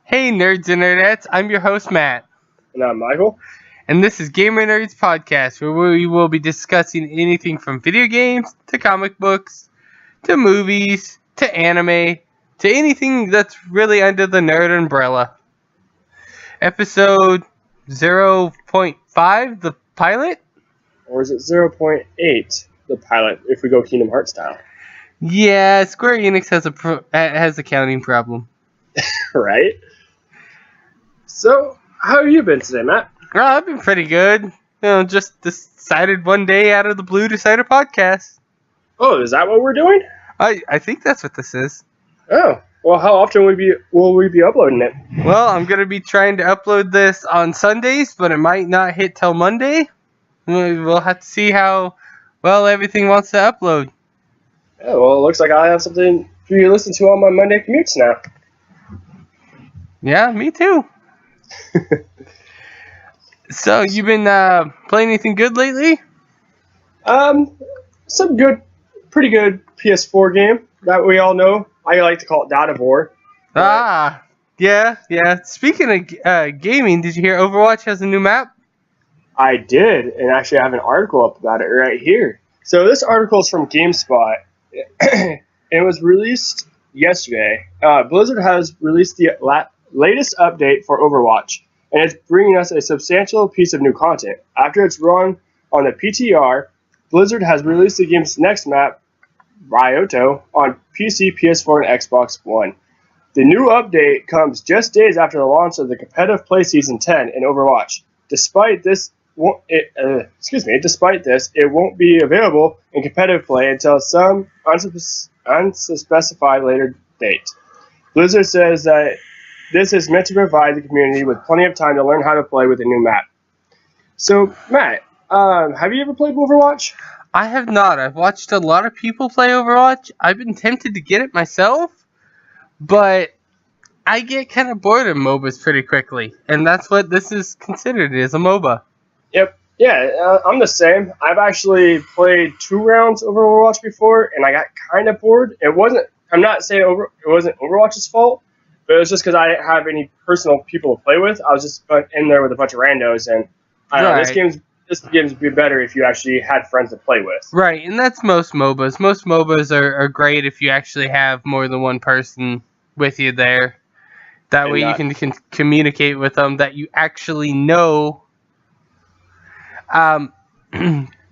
Hey nerds and nerdettes, I'm your host Matt. And I'm Michael. And this is Gamer Nerds Podcast, where we will be discussing anything from video games, to comic books, to movies, to anime, to anything that's really under the nerd umbrella. Episode 0.5, the pilot? Or is it 0.8, the pilot, if we go Kingdom Hearts style? Yeah, Square Enix has a counting problem. Right? So, how have you been today, Matt? Oh, I've been pretty good. Just decided one day out of the blue to start a podcast. Oh, is that what we're doing? I think that's what this is. Oh, well, how often will we be uploading it? Well, I'm going to be trying to upload this on Sundays, but it might not hit till Monday. We'll have to see how well everything wants to upload. Yeah, well, it looks like I have something for you to listen to on my Monday commutes now. Yeah, me too. So, you been playing anything good lately? Some pretty good PS4 game that we all know. I like to call it God of War. Yeah. Speaking of gaming, did you hear Overwatch has a new map? I did, and actually I have an article up about it right here. So this article is from GameSpot. It was released yesterday. Blizzard has released the latest update for Overwatch, and it's bringing us a substantial piece of new content. After its run on the PTR, Blizzard has released the game's next map, Ryoto, on PC, PS4, and Xbox One. The new update comes just days after the launch of the competitive play Season 10 in Overwatch. Despite this, it won't be available in competitive play until some unspecified later date. Blizzard says that this is meant to provide the community with plenty of time to learn how to play with a new map. So, Matt, have you ever played Overwatch? I have not. I've watched a lot of people play Overwatch. I've been tempted to get it myself, but I get kind of bored of MOBAs pretty quickly, and that's what this is considered, is a MOBA. Yep. Yeah, I'm the same. I've actually played 2 rounds of Overwatch before, and I got kind of bored. I'm not saying it wasn't Overwatch's fault, but it was just because I didn't have any personal people to play with. I was just in there with a bunch of randos, and I don't know, this game's be better if you actually had friends to play with. Right, and that's most MOBAs. Most MOBAs are great if you actually have more than one person with you there. That way you can communicate with them that you actually know.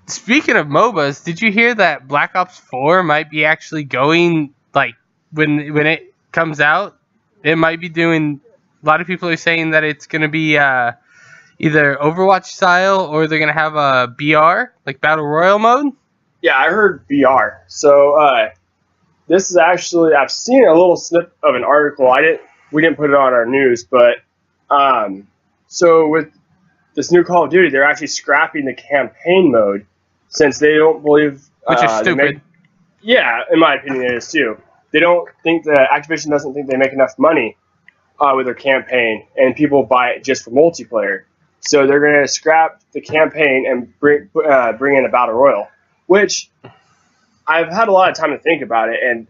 Speaking of MOBAs, did you hear that Black Ops 4 might be actually going, like, when it comes out, it might be doing, a lot of people are saying that it's going to be either Overwatch style or they're going to have a BR, like Battle Royale mode? Yeah, I heard BR. So, this is actually, I've seen a little snip of an article. We didn't put it on our news, but, so with this new Call of Duty, they're actually scrapping the campaign mode since they don't believe... Which is stupid. Yeah, in my opinion it is too. Activision doesn't think they make enough money with their campaign, and people buy it just for multiplayer. So they're going to scrap the campaign and bring in a Battle Royale, which I've had a lot of time to think about it, and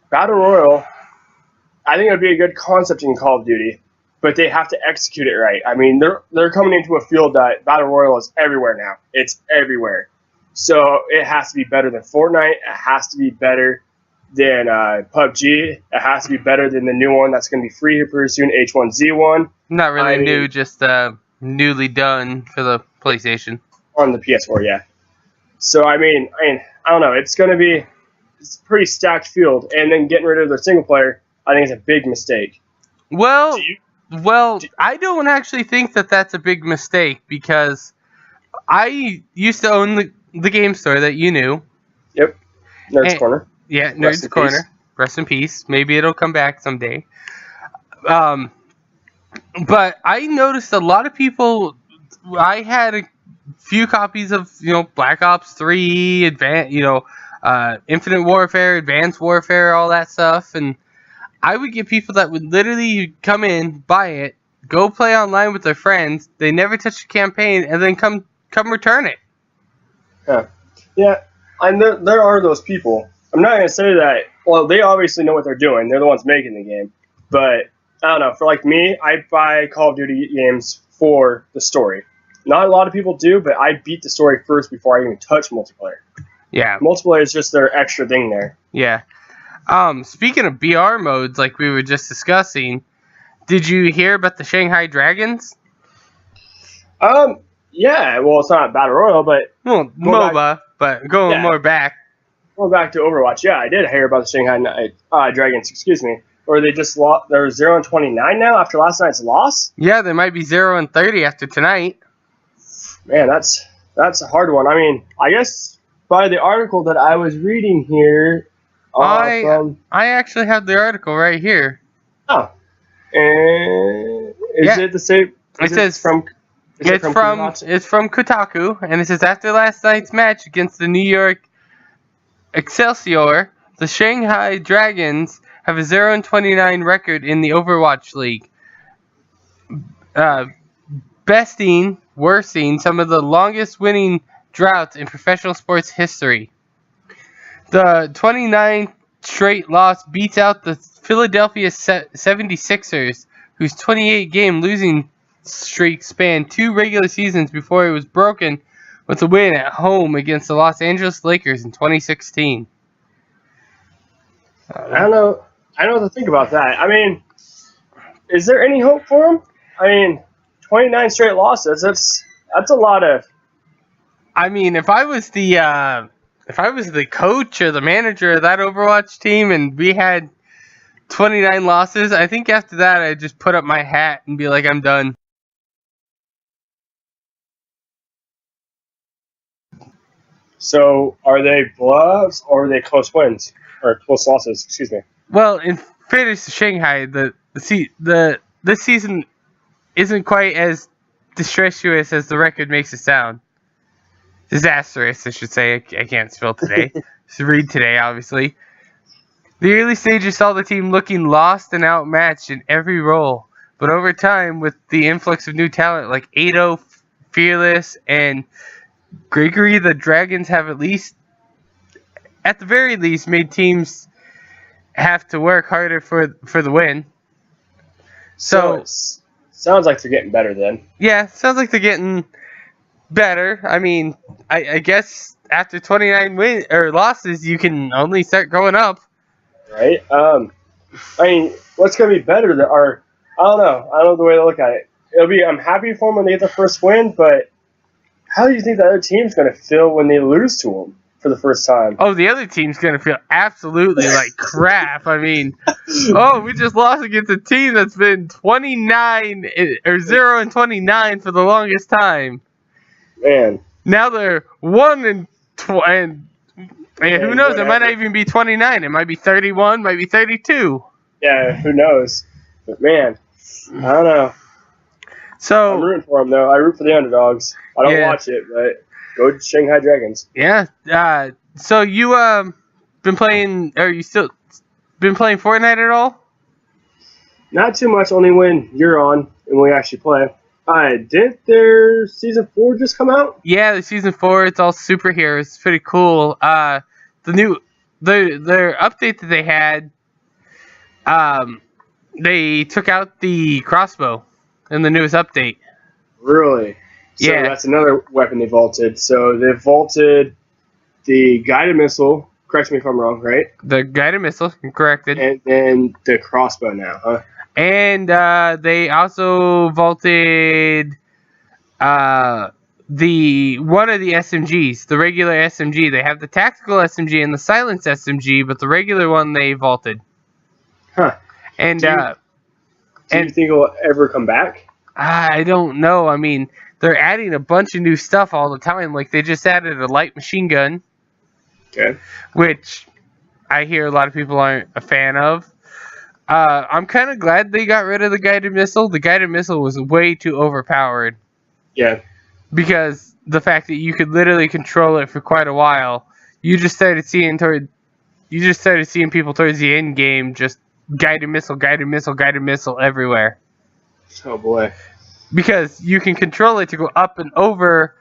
Battle Royale, I think it would be a good concept in Call of Duty, but they have to execute it right. I mean, they're coming into a field that Battle Royale is everywhere now. It's everywhere. So it has to be better than Fortnite. It has to be better than PUBG. It has to be better than the new one that's going to be free here pretty soon, H1Z1. Not really new, just newly done for the PlayStation. On the PS4, yeah. So, I mean, I don't know. It's a pretty stacked field, and then getting rid of the single player, I think is a big mistake. Well, I don't actually think that that's a big mistake, because I used to own the game store that you knew. Yep. Nerds Corner. Yeah, Nerds Corner. Rest in peace. Maybe it'll come back someday. But I noticed a lot of people. I had a few copies of Black Ops 3, Infinite Warfare, Advanced Warfare, all that stuff, and I would get people that would literally come in, buy it, go play online with their friends. They never touch the campaign, and then come return it. Yeah, and there are those people. I'm not going to say that. Well, they obviously know what they're doing. They're the ones making the game. But I don't know. For like me, I buy Call of Duty games for the story. Not a lot of people do, but I beat the story first before I even touch multiplayer. Yeah. Multiplayer is just their extra thing there. Yeah. Speaking of BR modes, like we were just discussing, did you hear about the Shanghai Dragons? Yeah. Well, it's not Battle Royale, but Well, MOBA, but going more back. Going back to Overwatch, yeah, I did hear about the Shanghai Dragons. Excuse me. Or they just lost. They're 0-29 now after last night's loss. Yeah, they might be 0-30 after tonight. Man, that's a hard one. I mean, I guess by the article that I was reading here, I actually have the article right here. Oh, and is it the same? It says from. It's from Kotaku, and it says after last night's match against the New York Excelsior, the Shanghai Dragons have a 0-29 record in the Overwatch League, worsting some of the longest winning droughts in professional sports history. The 29th straight loss beats out the Philadelphia 76ers, whose 28-game losing streak spanned 2 regular seasons before it was broken with a win at home against the Los Angeles Lakers in 2016. I don't know what to think about that. I mean, is there any hope for them? I mean, 29 straight losses. That's a lot of. I mean, if I was the coach or the manager of that Overwatch team and we had 29 losses, I think after that I'd just put up my hat and be like, I'm done. So, are they blowouts or are they close wins or close losses? Excuse me. Well, in fairness to Shanghai, this season isn't quite as disastrous as the record makes it sound. Disastrous, I should say. I can't spell today. Just read today, obviously. The early stages saw the team looking lost and outmatched in every role, but over time, with the influx of new talent like Ado, Fearless, and Gregory, the Dragons have at the very least, made teams have to work harder for the win. So sounds like they're getting better then. Yeah, sounds like they're getting better. I mean, I guess after 29 losses, you can only start going up. Right. I mean, what's going to be better? I don't know the way to look at it. I'm happy for them when they get the first win, but how do you think the other team's going to feel when they lose to them for the first time? Oh, the other team's going to feel absolutely like crap. I mean, we just lost against a team that's been 0-29 for the longest time. Man. Now they're 1-20, and who knows? It might not even be 29. It might be 31, might be 32. Yeah, who knows? But man, I don't know. So I'm rooting for them though. I root for the underdogs. I don't watch it, but go to Shanghai Dragons. Yeah. So you been playing? Are you still been playing Fortnite at all? Not too much. Only when you're on and we actually play. Didn't their season 4 just come out? Yeah, the season 4. It's all superheroes. It's pretty cool. Their update that they had. They took out the crossbow in the newest update. Really? So that's another weapon they vaulted. So they vaulted the guided missile. Correct me if I'm wrong, right? The guided missile, corrected. And then the crossbow now, huh? And they also vaulted one of the SMGs, the regular SMG. They have the tactical SMG and the silence SMG, but the regular one they vaulted. Huh. And do you think it'll ever come back? I don't know. I mean, they're adding a bunch of new stuff all the time. Like, they just added a light machine gun. Okay. Which I hear a lot of people aren't a fan of. I'm kind of glad they got rid of the guided missile. The guided missile was way too overpowered. Yeah. Because the fact that you could literally control it for quite a while, you just started seeing people towards the end game just guided missile everywhere. Oh boy. Because you can control it to go up and over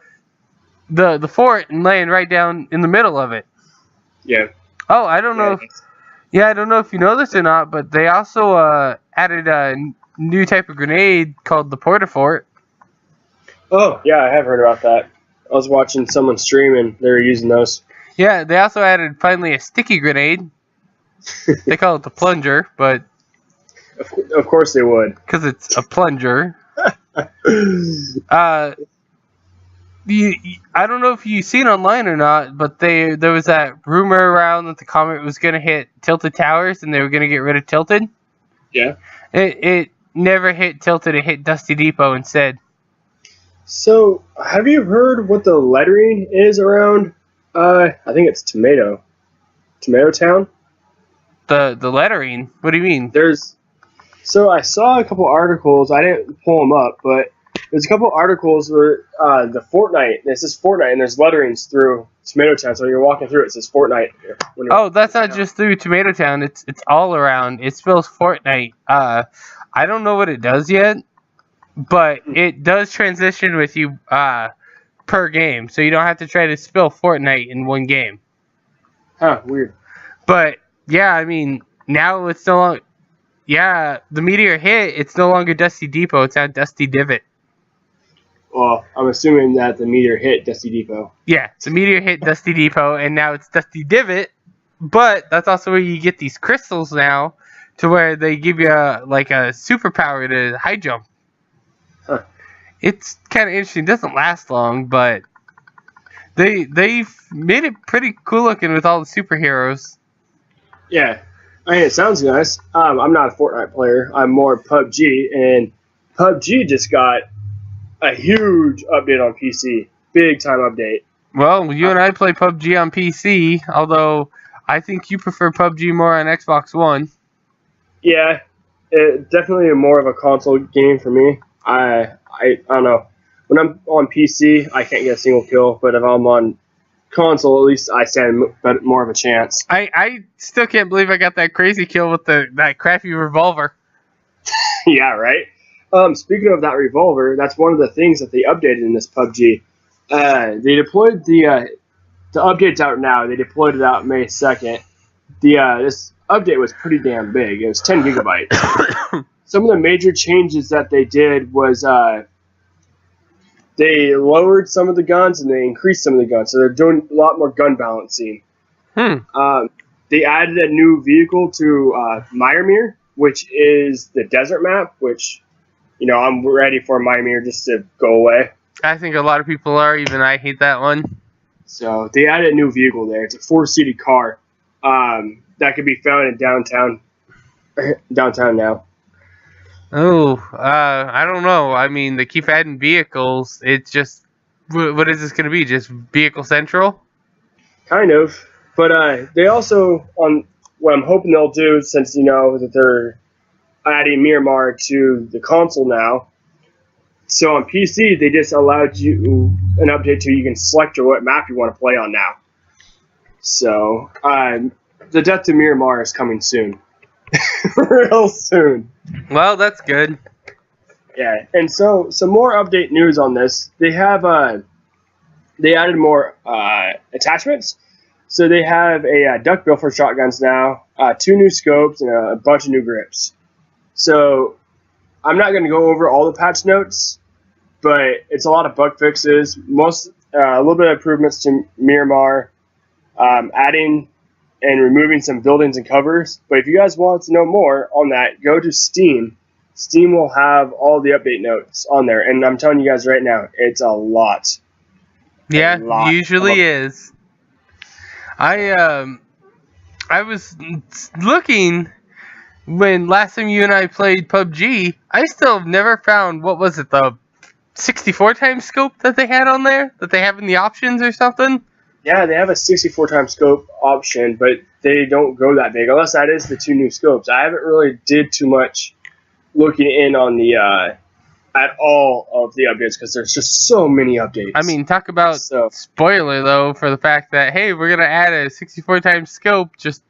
the fort and land right down in the middle of it. Yeah. Oh, I don't know. I don't know if you know this or not, but they also added a new type of grenade called the Portafort. Oh, yeah, I have heard about that. I was watching someone stream and they were using those. Yeah, they also added finally a sticky grenade. They call it the Plunger, but Of course they would. because it's a plunger. I don't know if you've seen online or not, but there was that rumor around that the Comet was going to hit Tilted Towers and they were going to get rid of Tilted. Yeah. It never hit Tilted, it hit Dusty Depot instead. So, have you heard what the lettering is around, I think it's Tomato Town? The lettering? What do you mean? So I saw a couple articles, I didn't pull them up, but there's a couple articles where the Fortnite, it says Fortnite, and there's letterings through Tomato Town, so you're walking through it says Fortnite. Oh, that's not just through Tomato Town, it's all around. It spells Fortnite. I don't know what it does yet, but it does transition with you per game, so you don't have to try to spell Fortnite in one game. Huh, weird. But, yeah, I mean, now it's no longer... Yeah, the meteor hit, it's no longer Dusty Depot, it's now Dusty Divot. Well, I'm assuming that the meteor hit Dusty Depot. Yeah, the meteor hit Dusty Depot, and now it's Dusty Divot, but that's also where you get these crystals now, to where they give you a superpower to high jump. Huh. It's kind of interesting. It doesn't last long, but they've made it pretty cool looking with all the superheroes. Yeah. I mean, it sounds nice. I'm not a Fortnite player. I'm more PUBG, and PUBG just got a huge update on PC. Big time update. Well, you and I play PUBG on PC, although I think you prefer PUBG more on Xbox One. Yeah, definitely more of a console game for me. I don't know. When I'm on PC, I can't get a single kill, but if I'm on console, at least I stand more of a chance. I still can't believe I got that crazy kill with that crappy revolver. Yeah, right? Speaking of that revolver, that's one of the things that they updated in this PUBG. They deployed the update's out now. They deployed it out May 2nd. This update was pretty damn big. It was 10 gigabytes. Some of the major changes that they did was they lowered some of the guns and they increased some of the guns. So they're doing a lot more gun balancing. They added a new vehicle to Myrmir, which is the desert map, which, you know, I'm ready for Myrmir just to go away. I think a lot of people are. Even I hate that one. So they added a new vehicle there. It's a 4-seated car that could be found in downtown now. Oh, I don't know. I mean, they keep adding vehicles. It's just, what is this going to be? Just Vehicle Central? Kind of. But they also, on what I'm hoping they'll do, since you know that they're adding Miramar to the console now, so on PC, they just allowed you an update to you can select what map you want to play on now. So, the Death to Miramar is coming soon. Real soon. Well, that's good. Yeah, and so some more update news on this. They have they added more attachments. So they have a duckbill for shotguns now, 2 new scopes, and a bunch of new grips. So I'm not going to go over all the patch notes, but it's a lot of bug fixes. A little bit of improvements to Miramar, adding and removing some buildings and covers. But if you guys want to know more on that, go to Steam. Steam will have all the update notes on there. And I'm telling you guys right now, it's a lot. Yeah, usually is. I was looking when last time you and I played PUBG. I still have never found, what was it, the 64 times scope that they had on there? That they have in the options or something? Yeah, they have a 64 times scope option, but they don't go that big, unless that is the 2 new scopes. I haven't really did too much looking in on the at all of the updates because there's just so many updates. I mean, talk about spoiler though for the fact that hey, we're gonna add a 64 times scope, just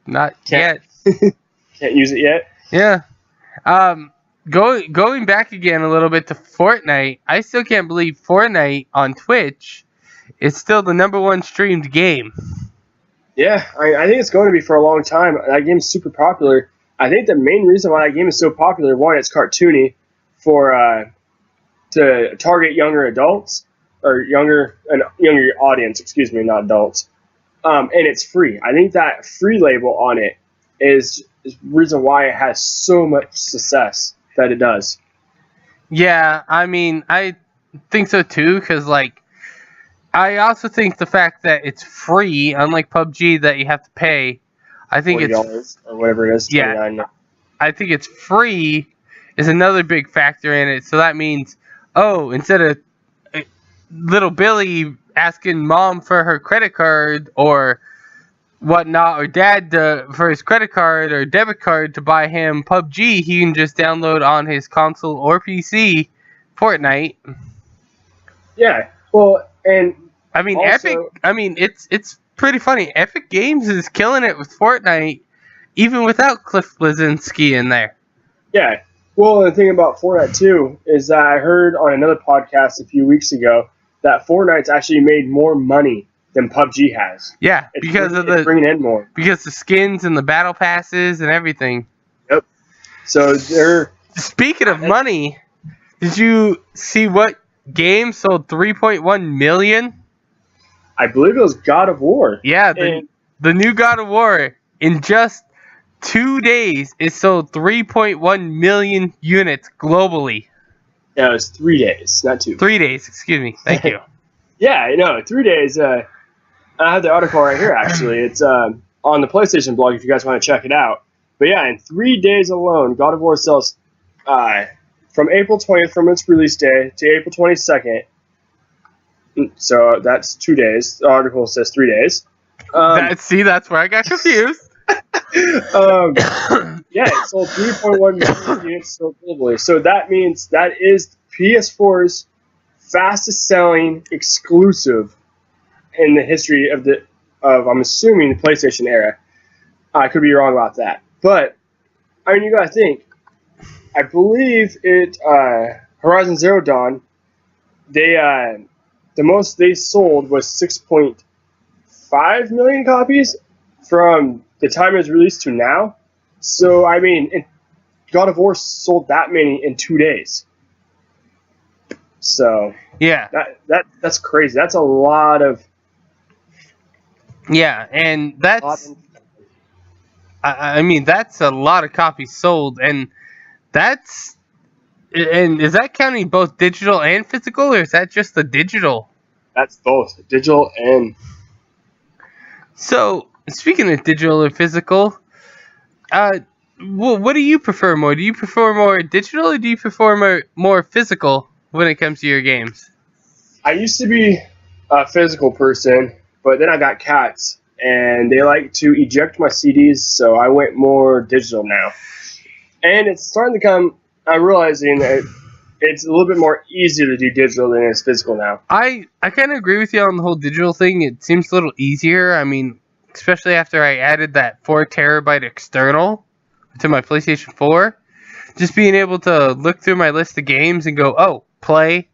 not yet. Can't use it yet. Yeah. Going back again a little bit to Fortnite, I still can't believe Fortnite on Twitch is still the #1 streamed game. Yeah, I think it's going to be for a long time. That game's super popular. I think the main reason why that game is so popular, one, it's cartoony for to target younger adults or younger audience, excuse me, not adults. And it's free. I think that free label on it is the reason why it has so much success that it does. Yeah, I mean, I think so too, because, like, I also think the fact that it's free, unlike PUBG that you have to pay, I think it's or whatever it is. Yeah, I think it's free is another big factor in it. So that means, instead of little Billy asking mom for her credit card or whatnot, or dad for his credit card or debit card to buy him PUBG, he can just download on his console or PC Fortnite. Yeah, well, and I mean, also, Epic. I mean, it's pretty funny. Epic Games is killing it with Fortnite, even without Cliff Bleszinski in there. Yeah. Well, the thing about Fortnite too is that I heard on another podcast a few weeks ago that Fortnite's actually made more money than PUBG has. Yeah, it's bringing in more because the skins and the battle passes and everything. Yep. So they're speaking of money. Did you see what game sold 3.1 million? I believe it was God of War. Yeah, the new God of War in just 2 days it sold 3.1 million units globally. Yeah, it was 3 days, not 2. 3 days, excuse me. Thank you. Yeah, I know. 3 days. I have the article right here, actually. It's on the PlayStation blog if you guys want to check it out. But yeah, in 3 days alone, God of War sells from April 20th, from its release day, to April 22nd. So that's 2 days. The article says 3 days. That's where I got confused. Yeah, it sold 3.1 million units sold globally. So that means that is PS4's fastest selling exclusive in the history of I'm assuming the PlayStation era. I could be wrong about that, but I mean, you gotta think. I believe it Horizon Zero Dawn. The most they sold was 6.5 million copies from the time it was released to now. So I mean, God of War sold that many in 2 days. So yeah, that's crazy. That's a lot of. Yeah, and I mean, that's a lot of copies sold, and is that counting both digital and physical, or is that just the digital? That's both digital and. So, speaking of digital or physical, what do you prefer more? Do you prefer more digital, or do you prefer more physical when it comes to your games? I used to be a physical person, but then I got cats, and they like to eject my CDs, so I went more digital now. And it's starting to come. I'm realizing that it's a little bit more easier to do digital than it is physical now. I kind of agree with you on the whole digital thing. It seems a little easier. I mean, especially after I added that 4 terabyte external to my PlayStation 4. Just being able to look through my list of games and go, play.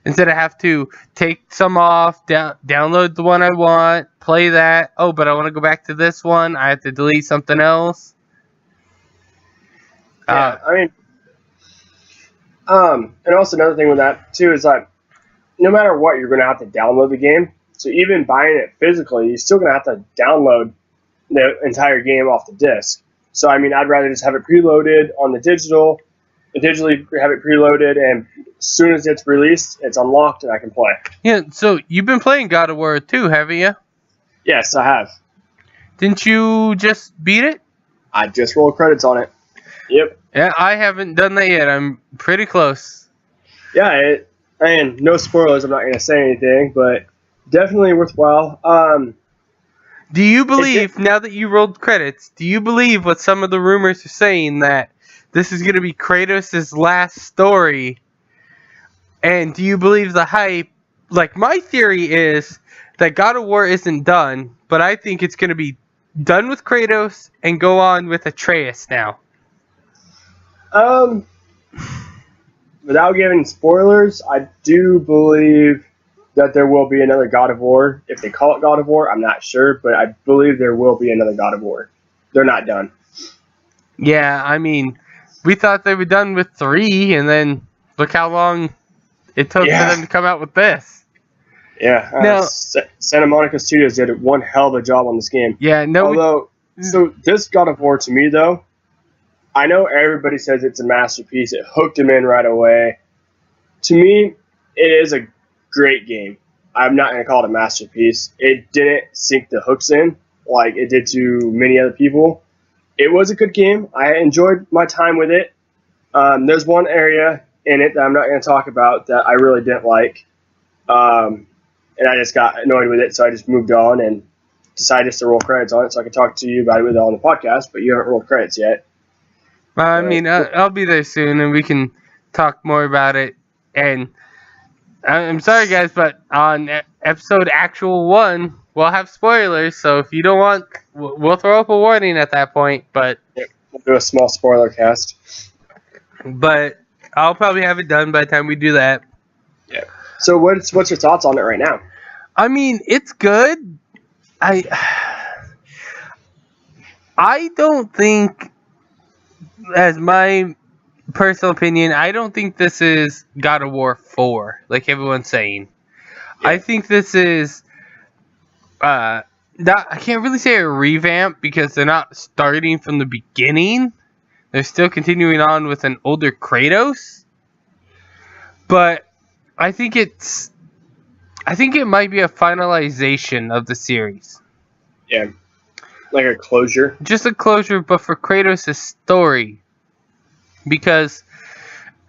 Instead of have to take some off, download the one I want, play that. Oh, but I want to go back to this one. I have to delete something else. Yeah, I mean, and also another thing with that too is like, no matter what, you're going to have to download the game. So even buying it physically, you're still going to have to download the entire game off the disc. So I mean, I'd rather just have it preloaded on the digitally have it preloaded, and as soon as it's released, it's unlocked and I can play. Yeah. So you've been playing God of War 2, haven't you? Yes, I have. Didn't you just beat it? I just rolled credits on it. Yep. Yeah, I haven't done that yet. I'm pretty close. Yeah, and no spoilers. I'm not going to say anything, but definitely worthwhile. Do you believe, now that you rolled credits, do you believe what some of the rumors are saying, that this is going to be Kratos' last story? And do you believe the hype? Like, my theory is that God of War isn't done, but I think it's going to be done with Kratos and go on with Atreus now. Without giving spoilers, I do believe that there will be another God of War. If they call it God of War, I'm not sure, but I believe there will be another God of War. They're not done. Yeah, I mean, we thought they were done with 3, and then look how long it took for them to come out with this. Yeah, Now, Santa Monica Studios did one hell of a job on this game. yeah, no. Although, so this God of War to me though, I know everybody says it's a masterpiece. It hooked him in right away. To me, it is a great game. I'm not going to call it a masterpiece. It didn't sink the hooks in like it did to many other people. It was a good game. I enjoyed my time with it. There's one area in it that I'm not going to talk about that I really didn't like. And I just got annoyed with it, so I just moved on and decided just to roll credits on it so I could talk to you about it on the podcast, but you haven't rolled credits yet. I mean, I'll be there soon, and we can talk more about it. And I'm sorry, guys, but on episode actual 1, we'll have spoilers, so if you don't want, we'll throw up a warning at that point, but... Yeah, we'll do a small spoiler cast. But I'll probably have it done by the time we do that. Yeah. So what's your thoughts on it right now? I mean, it's good. I don't think, as my personal opinion, I don't think this is God of War 4, like everyone's saying. Yeah. I think this is, I can't really say a revamp because they're not starting from the beginning. They're still continuing on with an older Kratos. But I think it might be a finalization of the series. Yeah. Like a closure. Just a closure, but for Kratos' story. Because,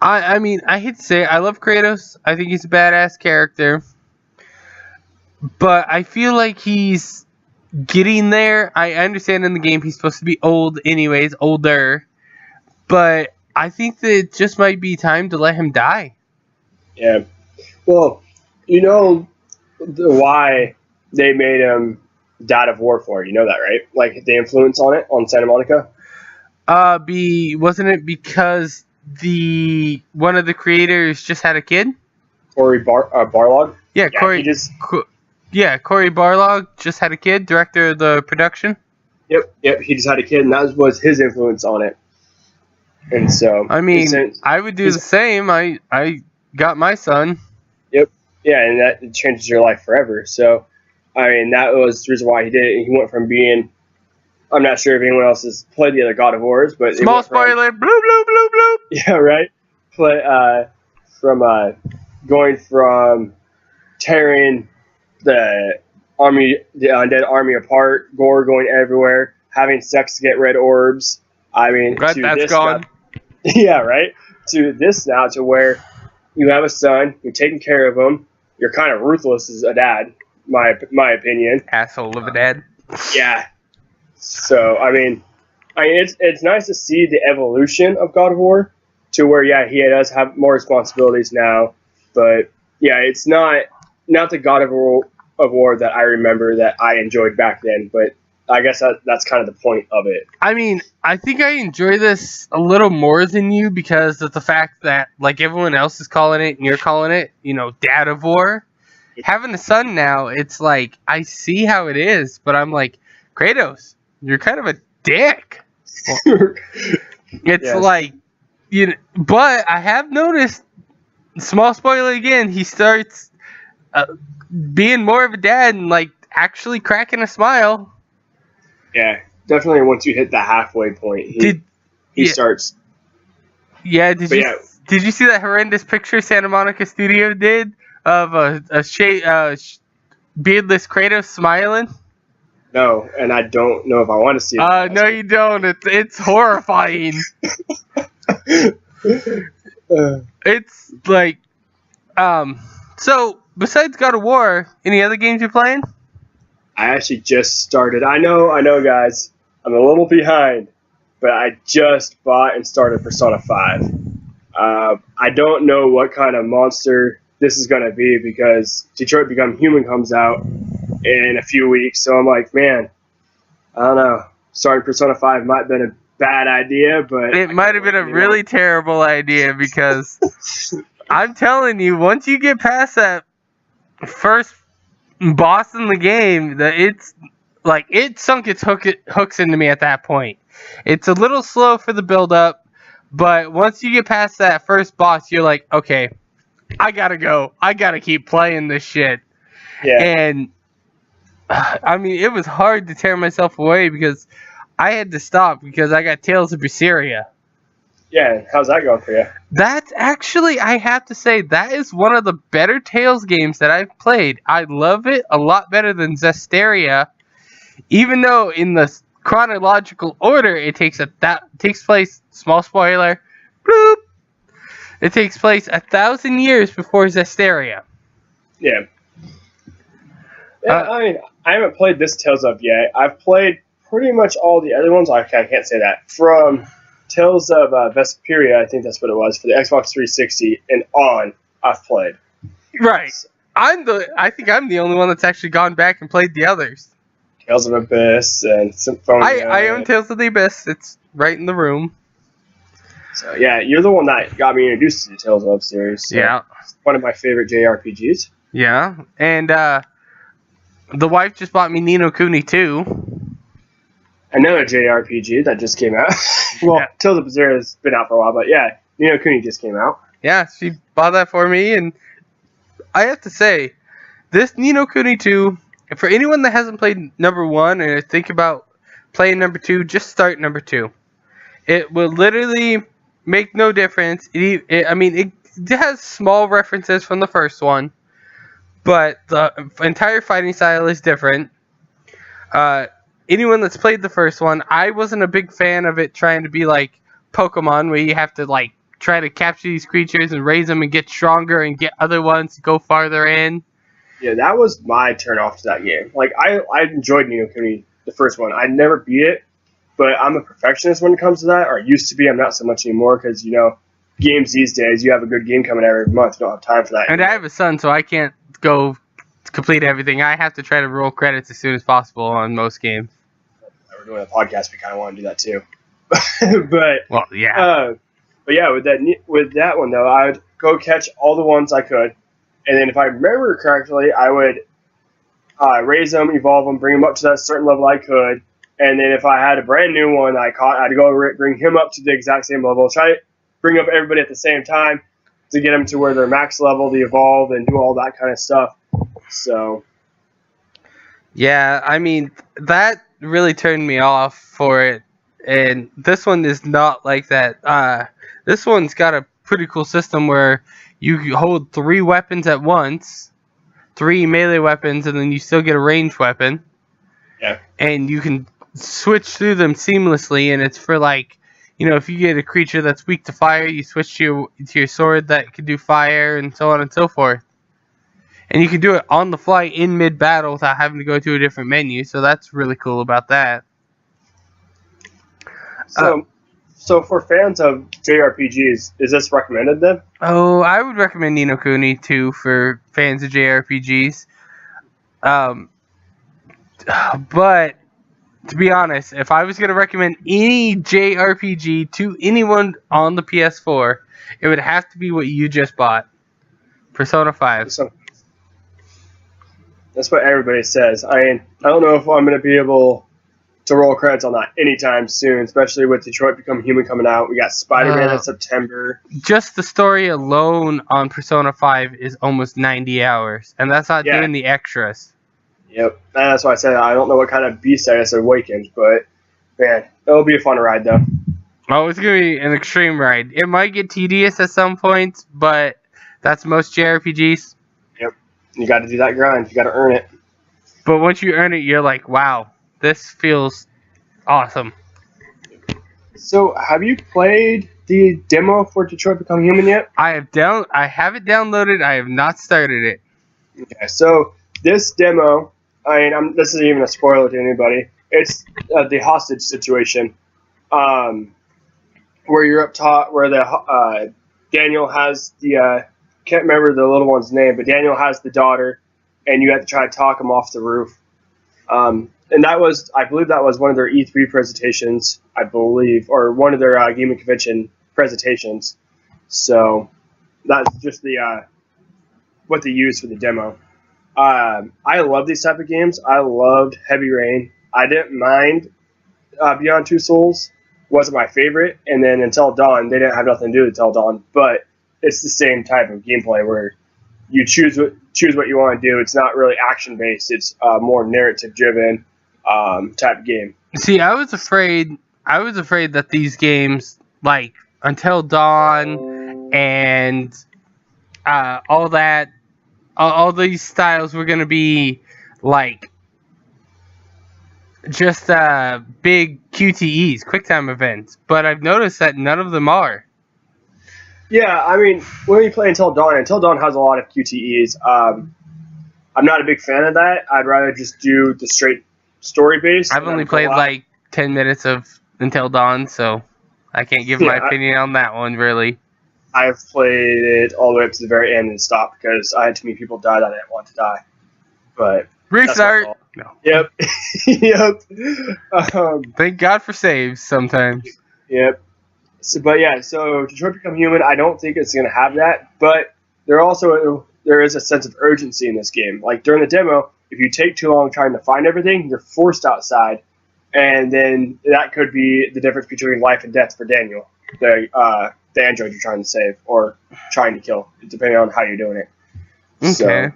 I mean, I hate to say it, I love Kratos. I think he's a badass character. But I feel like he's getting there. I understand in the game he's supposed to be old anyways, older. But I think that it just might be time to let him die. Yeah. Well, you know why they made him God of War 4. You know that, right? Like the influence on it, on Santa Monica? Wasn't it because one of the creators just had a kid? Cory Barlog? Yeah, Cory Barlog just had a kid, director of the production. Yep, he just had a kid, and that was his influence on it. And so, I mean, I would do the same. I got my son. Yep. Yeah, and that changes your life forever. So, I mean, that was the reason why he did it. He went from being, I'm not sure if anyone else has played the other God of Wars, but small spoiler, bloop bloop bloop bloop. Yeah, right. But from going from tearing the undead army apart, gore going everywhere, having sex to get red orbs. I mean, that's gone. Yeah, right. To this now, to where you have a son, you're taking care of him, you're kind of ruthless as a dad, my opinion. Asshole of a dad. Yeah. So I mean, it's nice to see the evolution of God of War to where he does have more responsibilities now, but yeah, it's not the God of War that I remember that I enjoyed back then, but I guess that's kind of the point of it. I mean, I think I enjoy this a little more than you because of the fact that, like everyone else is calling it and you're calling it, Dad of War. Having a son now, it's like, I see how it is, but I'm like, Kratos, you're kind of a dick. Well, it's yes. Like, but I have noticed, small spoiler again, he starts being more of a dad and, like, actually cracking a smile. Yeah, definitely once you hit the halfway point, he starts. Yeah, did you see that horrendous picture Santa Monica Studio did of a beardless Kratos smiling? No, and I don't know if I want to see it. No, you don't. It's horrifying. It's like, so besides God of War, any other games you're playing? I actually just started. I know, guys. I'm a little behind, but I just bought and started Persona 5. I don't know what kind of monster this is going to be because Detroit Become Human comes out in a few weeks. So I'm like, man, I don't know. Starting Persona 5 might have been a bad idea, but... It might have been a really terrible idea because I'm telling you, once you get past that first boss in the game, that it's like it sunk its hooks into me at that point. It's a little slow for the build up, but once you get past that first boss, you're like, okay, I gotta go. I gotta keep playing this shit. Yeah. And I mean, it was hard to tear myself away because I had to stop because I got Tales of Berseria. Yeah, how's that going for you? That's actually, I have to say, that is one of the better Tales games that I've played. I love it a lot better than Zestiria, even though in the chronological order it takes place. Small spoiler, bloop. It takes place 1,000 years before Zestiria. Yeah. Yeah, I mean, I haven't played this Tales of yet. I've played pretty much all the other ones. I can't say that. From Tales of Vesperia, I think that's what it was, for the Xbox 360 and on, I've played. Right. I think I'm the only one that's actually gone back and played the others. Tales of Abyss and Symphonia. I own Tales of the Abyss. It's right in the room. So, yeah, you're the one that got me introduced to the Tales of series. So Yeah. It's one of my favorite JRPGs. Yeah. And the wife just bought me Ni no Kuni 2. Another JRPG that just came out. Well, Yeah. Tales of Berseria has been out for a while, but yeah, Ni no Kuni just came out. Yeah, she bought that for me, and I have to say, this Ni no Kuni 2, for anyone that hasn't played number 1 and think about playing number 2, just start number 2. It will literally make no difference. It has small references from the first one, but the entire fighting style is different. Anyone that's played the first one, I wasn't a big fan of it trying to be like Pokemon, where you have to like try to capture these creatures and raise them and get stronger and get other ones to go farther in. Yeah, that was my turn off to that game. Like, I enjoyed Ni no Kuni, the first one. I never beat it, but I'm a perfectionist when it comes to that, or used to be. I'm not so much anymore because, games these days, you have a good game coming out every month. You don't have time for that. And I have a son, so I can't go complete everything. I have to try to roll credits as soon as possible on most games. We're doing a podcast. We kind of want to do that too. But well, yeah. But yeah, with that one though, I would go catch all the ones I could, and then if I remember correctly, I would raise them, evolve them, bring them up to that certain level I could, and then if I had a brand new one I caught, I'd go bring him up to the exact same level. Try to bring up everybody at the same time to get them to where they're max level, to evolve and do all that kind of stuff. So. Yeah, I mean, that really turned me off for it, and this one is not like that. This one's got a pretty cool system where you hold 3 weapons at once, 3 melee weapons, and then you still get a ranged weapon. Yeah. And you can switch through them seamlessly, and it's for like, if you get a creature that's weak to fire, you switch to your sword that can do fire, and so on and so forth. And you can do it on the fly in mid-battle without having to go to a different menu, so that's really cool about that. So for fans of JRPGs, is this recommended then? Oh, I would recommend Ni no Kuni 2 for fans of JRPGs. But, to be honest, if I was going to recommend any JRPG to anyone on the PS4, it would have to be what you just bought. Persona 5. That's what everybody says. I don't know if I'm going to be able to roll credits on that anytime soon, especially with Detroit Become Human coming out. We got Spider-Man in September. Just the story alone on Persona 5 is almost 90 hours, and that's not doing the extras. Yep, and that's why I said I don't know what kind of beast I guess awakened, but man, it'll be a fun ride though. Oh, it's going to be an extreme ride. It might get tedious at some points, but that's most JRPGs. Yep, you got to do that grind. You got to earn it. But once you earn it, you're like, wow, this feels awesome. So, have you played the demo for Detroit Become Human yet? I have it downloaded. I have not started it. Okay, so this demo, this isn't even a spoiler to anybody. It's the hostage situation, where you're up top, where the Daniel has the can't remember the little one's name, but Daniel has the daughter, and you have to try to talk him off the roof. And I believe that was one of their E3 presentations, or one of their gaming convention presentations. So that's just the what they used for the demo. I love these type of games. I loved Heavy Rain. I didn't mind Beyond Two Souls wasn't my favorite, and then Until Dawn, they didn't have nothing to do with Until Dawn, but it's the same type of gameplay where you choose what you want to do. It's not really action based. It's more narrative driven type of game. See, I was afraid that these games like Until Dawn and all that, all these styles were gonna be like just big QTEs, QuickTime events. But I've noticed that none of them are. Yeah, I mean, when you play Until Dawn has a lot of QTEs. I'm not a big fan of that. I'd rather just do the straight story based. I've only played like 10 minutes of Until Dawn, so I can't give my opinion on that one, really. I've played it all the way up to the very end and stopped because I had too many people die that I didn't want to die. But restart. No. Yep. Yep. Thank God for saves sometimes. Yep. So Detroit Become Human, I don't think it's going to have that, but there is a sense of urgency in this game. Like during the demo, if you take too long trying to find everything, you're forced outside, and then that could be the difference between life and death for Daniel, the android you're trying to save or trying to kill, depending on how you're doing it. Okay.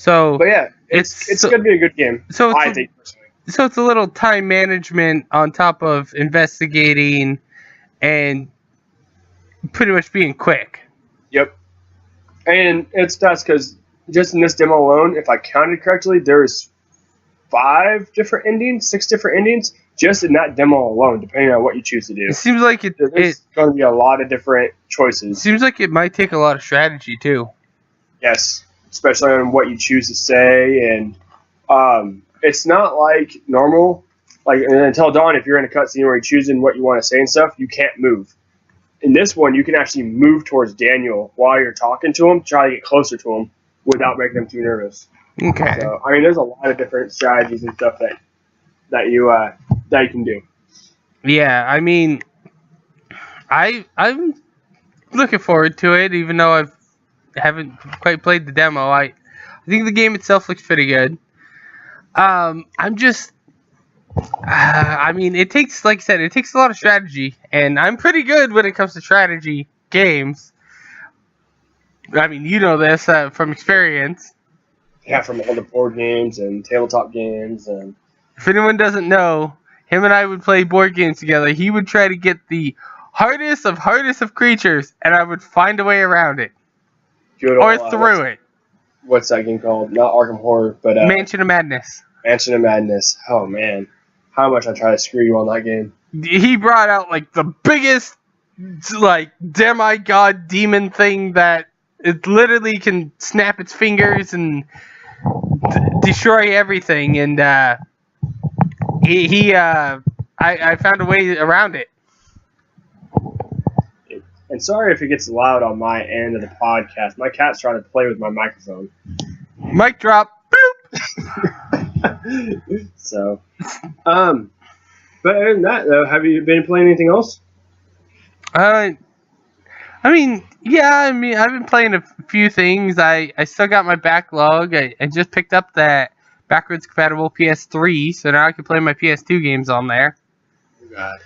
But yeah, it's going to be a good game. I think personally. So it's a little time management on top of investigating and pretty much being quick. Yep. And that's because just in this demo alone, if I counted correctly, there's 6 different endings, just in that demo alone, depending on what you choose to do. It seems like there's going to be a lot of different choices. It seems like it might take a lot of strategy, too. Yes, especially on what you choose to say. And it's not like normal. Like Until Dawn, if you're in a cutscene where you're choosing what you want to say and stuff, you can't move. In this one, you can actually move towards Daniel while you're talking to him, try to get closer to him without making him too nervous. Okay. So, I mean, there's a lot of different strategies and stuff that you can do. Yeah, I mean, I'm looking forward to it, even though I haven't quite played the demo. I think the game itself looks pretty good. I'm just, I mean, it takes, like I said, it takes a lot of strategy, and I'm pretty good when it comes to strategy games. I mean, you know this from experience. Yeah, from all the board games and tabletop games. And if anyone doesn't know, him and I would play board games together. He would try to get the hardest of creatures, and I would find a way around it. Or through it. What's that game called? Not Arkham Horror, but Mansion of Madness. Mansion of Madness. Oh, man. How much I try to screw you on that game. He brought out, like, the biggest, like, demigod demon thing that it literally can snap its fingers and destroy everything. And I found a way around it. And sorry if it gets loud on my end of the podcast. My cat's trying to play with my microphone. Mic drop. Boop. So, but other than that, though, have you been playing anything else? I mean, I've been playing a few things. I still got my backlog. I just picked up that backwards compatible PS3, so now I can play my PS2 games on there. Oh, God.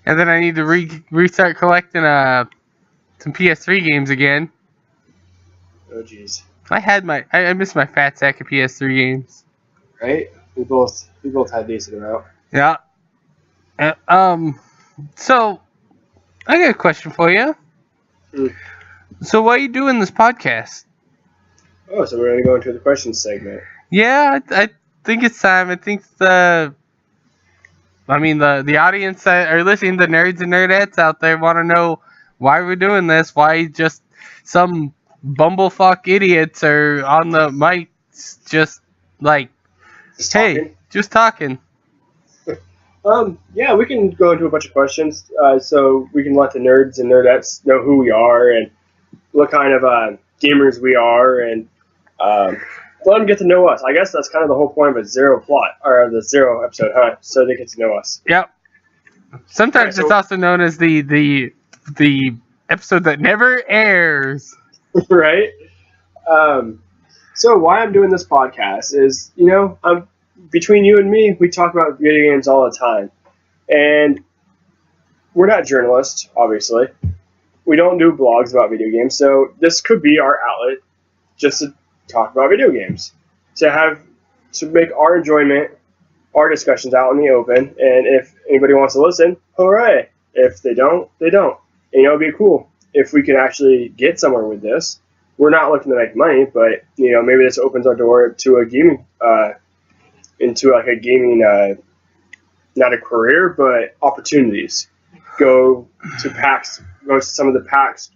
And then I need to restart collecting some PS3 games again. Oh, jeez. I missed my fat sack of PS3 games. Right? We both had a decent amount. Yeah. So I got a question for you. So why are you doing this podcast? Oh, so we're going to go into the questions segment. Yeah, I think it's time. I think the audience that are listening, the nerds and nerdettes out there, want to know why we're doing this. Why just some bumblefuck idiots are on the mics just talking. Yeah, we can go into a bunch of questions, so we can let the nerds and nerdettes know who we are and what kind of gamers we are, and let them get to know us. I guess that's kind of the whole point of a zero episode, huh? So they get to know us. Yep. Sometimes it's also known as the episode that never airs. Right? So why I'm doing this podcast is, between you and me, we talk about video games all the time. And we're not journalists, obviously. We don't do blogs about video games, so this could be our outlet just to talk about video games. To make our enjoyment, our discussions out in the open, and if anybody wants to listen, hooray! If they don't, they don't. And it'd be cool if we could actually get somewhere with this. We're not looking to make money, but maybe this opens our door to a gaming, into like a gaming, not a career, but opportunities. Go to PAX, go to some of the PAX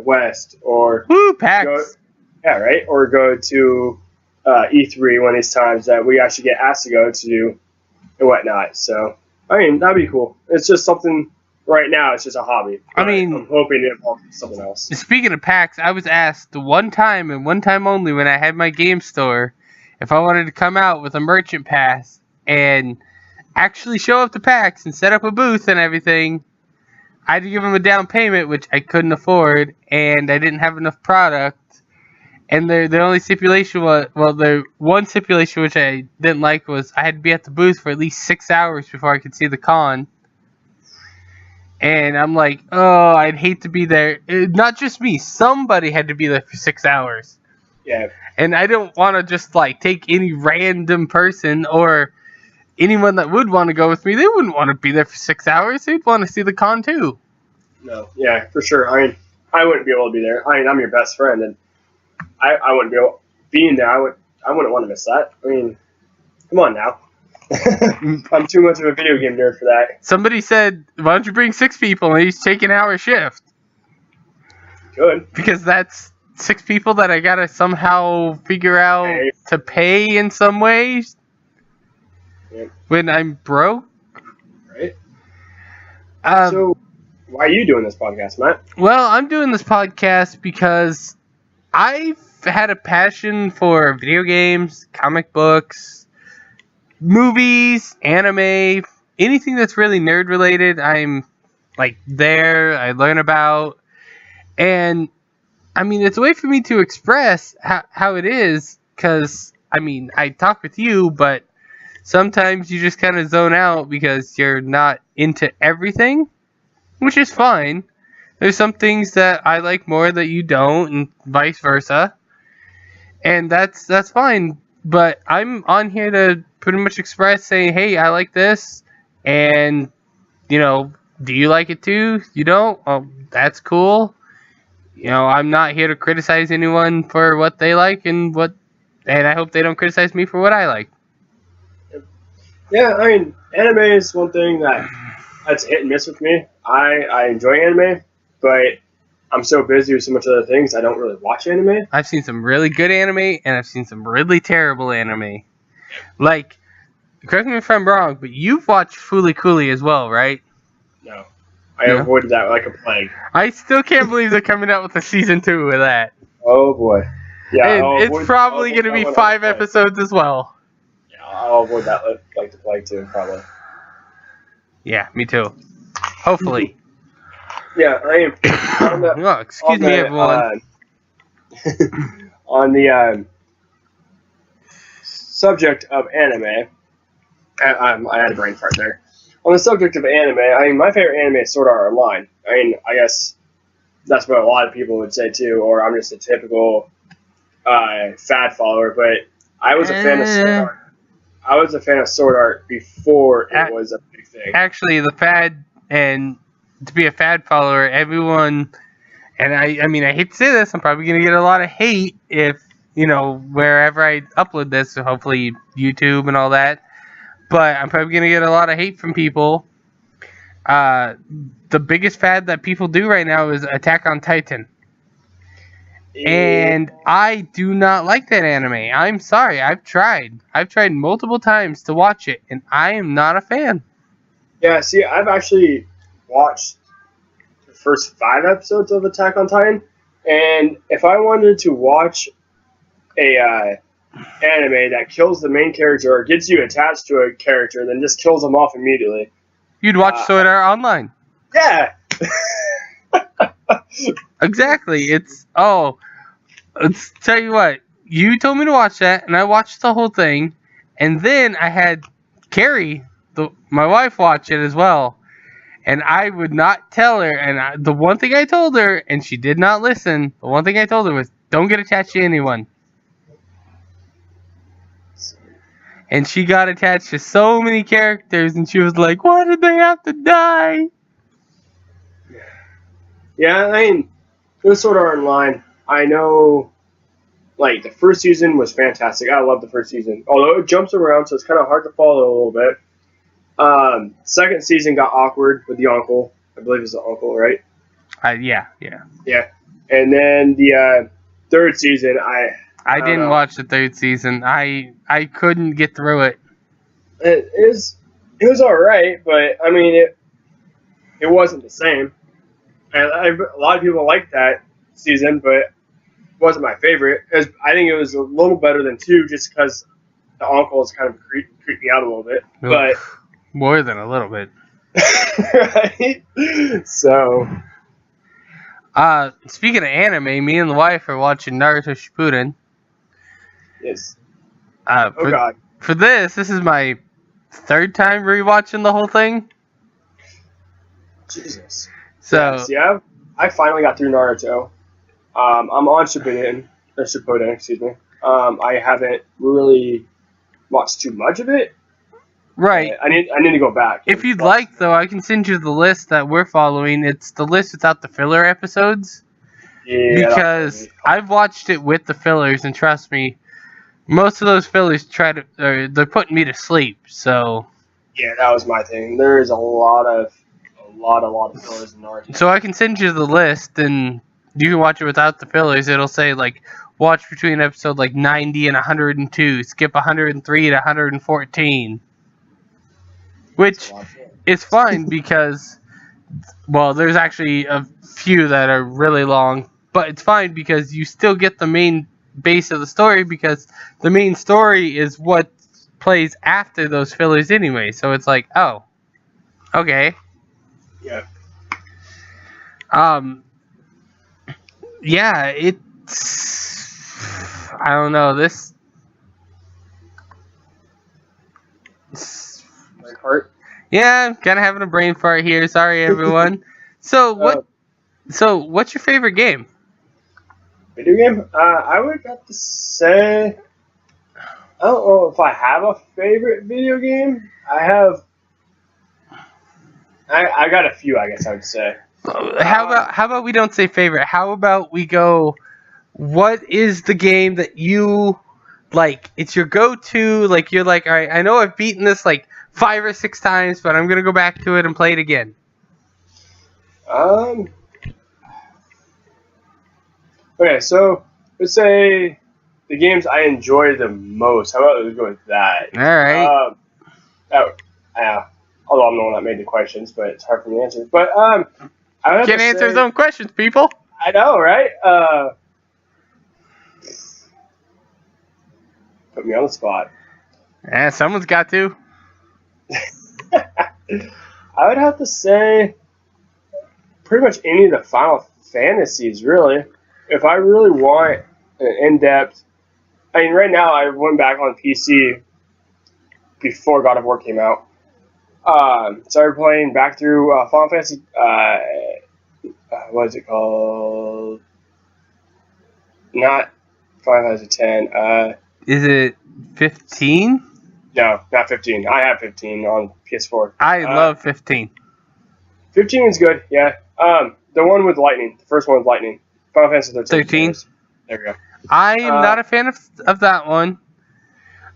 West, or PAX. Or go to E3 one of these times that we actually get asked to go to and whatnot. So, that'd be cool. It's just something right now. It's just a hobby. I'm hoping it evolves into something else. Speaking of PAX, I was asked one time and one time only when I had my game store if I wanted to come out with a merchant pass and actually show up to PAX and set up a booth and everything. I had to give them a down payment, which I couldn't afford, and I didn't have enough product. And the only stipulation was, the one stipulation which I didn't like was I had to be at the booth for at least 6 hours before I could see the con. And I'm like, oh, I'd hate to be there. Not just me. Somebody had to be there for 6 hours. Yeah. And I don't want to just, take any random person or anyone that would want to go with me. They wouldn't want to be there for 6 hours. They'd want to see the con, too. No. Yeah, for sure. I wouldn't be able to be there. I'm your best friend, and I wouldn't be able being there. I wouldn't want to miss that. Come on now. I'm too much of a video game nerd for that. Somebody said, why don't you bring 6 people and each take an hour shift? Good. Because that's 6 people that I gotta somehow figure out to pay in some ways. Yep. When I'm broke. Right. So, why are you doing this podcast, Matt? Well, I'm doing this podcast because I've had a passion for video games, comic books, movies, anime, anything that's really nerd related. I'm there, I learn about, and it's a way for me to express how it is, because I talk with you, but sometimes you just kind of zone out because you're not into everything, which is fine. There's some things that I like more that you don't, and vice versa. And that's fine. But I'm on here to pretty much express, saying, hey, I like this, and, do you like it too? You don't? Well, that's cool. I'm not here to criticize anyone for what they like, and I hope they don't criticize me for what I like. Yeah, anime is one thing that's hit and miss with me. I enjoy anime, but I'm so busy with so much other things, I don't really watch anime. I've seen some really good anime, and I've seen some really terrible anime. Correct me if I'm wrong, but you've watched Fooly Cooly as well, right? No. I avoided that like a plague. I still can't believe they're coming out with a season 2 of that. Oh, boy. Yeah, and it's probably going to be 5 episodes as well. Yeah, I'll avoid that like the plague too, probably. Yeah, me too. Hopefully. Yeah, I am. Excuse me, everyone. On the subject of anime, I had a brain fart there. On the subject of anime, my favorite anime is Sword Art Online. I guess that's what a lot of people would say too, or I'm just a typical fad follower. But I was a fan of Sword Art. I was a fan of Sword Art before it was a big thing. Actually, the fad, and to be a fad follower, everyone, and I hate to say this, I'm probably going to get a lot of hate if, wherever I upload this, so hopefully YouTube and all that, but I'm probably going to get a lot of hate from people. The biggest fad that people do right now is Attack on Titan. And I do not like that anime. I'm sorry. I've tried multiple times to watch it, and I am not a fan. Yeah, see, I've actually watched the first 5 episodes of Attack on Titan, and if I wanted to watch a anime that kills the main character or gets you attached to a character, then just kills them off immediately, you'd watch Sword Art Online. Yeah. Exactly. Let's tell you what. You told me to watch that, and I watched the whole thing, and then I had Carrie, my wife watch it as well, and I would not tell her. And the one thing I told her, and she did not listen. The one thing I told her was, "Don't get attached to anyone." And she got attached to so many characters, and she was like, "Why did they have to die?" Yeah, I mean, it was sort of in line. I know, like, the first season was fantastic. I love the first season. Although it jumps around, so it's kind of hard to follow a little bit. Second season got awkward with the uncle. I believe it's the uncle, right? Yeah. Yeah. And then the third season, I didn't watch the third season. I couldn't get through it. It was all right, but I mean it wasn't the same. And a lot of people liked that season, but it wasn't my favorite. I think it was a little better than 2, just because the uncle is kind of creeped me out a little bit. But more than a little bit. Right? So, speaking of anime, me and the wife are watching Naruto Shippuden. yes. Oh God. For this is my third time rewatching the whole thing. Jesus. So yeah, I finally got through Naruto. I'm on Shippuden, excuse me. I haven't really watched too much of it. Right. I need to go back. If you'd like, though, I can send you the list that we're following. It's the list without the filler episodes. Yeah. Because I've watched it with the fillers, and trust me, most of those fillers they're putting me to sleep. So. Yeah, that was my thing. There is a lot of fillers in Naruto. So I can send you the list, and you can watch it without the fillers. It'll say, like, watch between episode, like, 90 and 102. Skip 103 to 114. Which is fine because, well, there's actually a few that are really long. But it's fine because you still get the main base of the story, because the main story is what plays after those fillers anyway. So it's like, oh, okay. Yeah. Yeah, it's, I don't know, this My heart. yeah, I'm kind of having a brain fart here. Sorry, everyone. So what's your favorite game? Video game? I would have to say, I don't know if I have a favorite video game. I got a few, I guess I would say. How about we don't say favorite? How about we go, what is the game that you like? It's your go-to, like you're like, all right, I know I've beaten this like 5 or 6 times, but I'm gonna go back to it and play it again. Okay, so let's say the games I enjoy the most. How about we go with that? All right. Although I'm the one that made the questions, but it's hard for me to answer. But I would have Can't to answer say, his own questions, people. I know, right? Put me on the spot. Yeah, someone's got to. I would have to say pretty much any of the Final Fantasies, really. If I really want an in-depth... I mean, right now, I went back on PC before God of War came out. Started playing back through Final Fantasy... what is it called? Not Final Fantasy 10. Is it 15? No, not 15. I have 15 on PS4. I love 15. 15 is good, yeah. The one with lightning. The first one with lightning. Final Fantasy 13. There we go. I am not a fan of that one.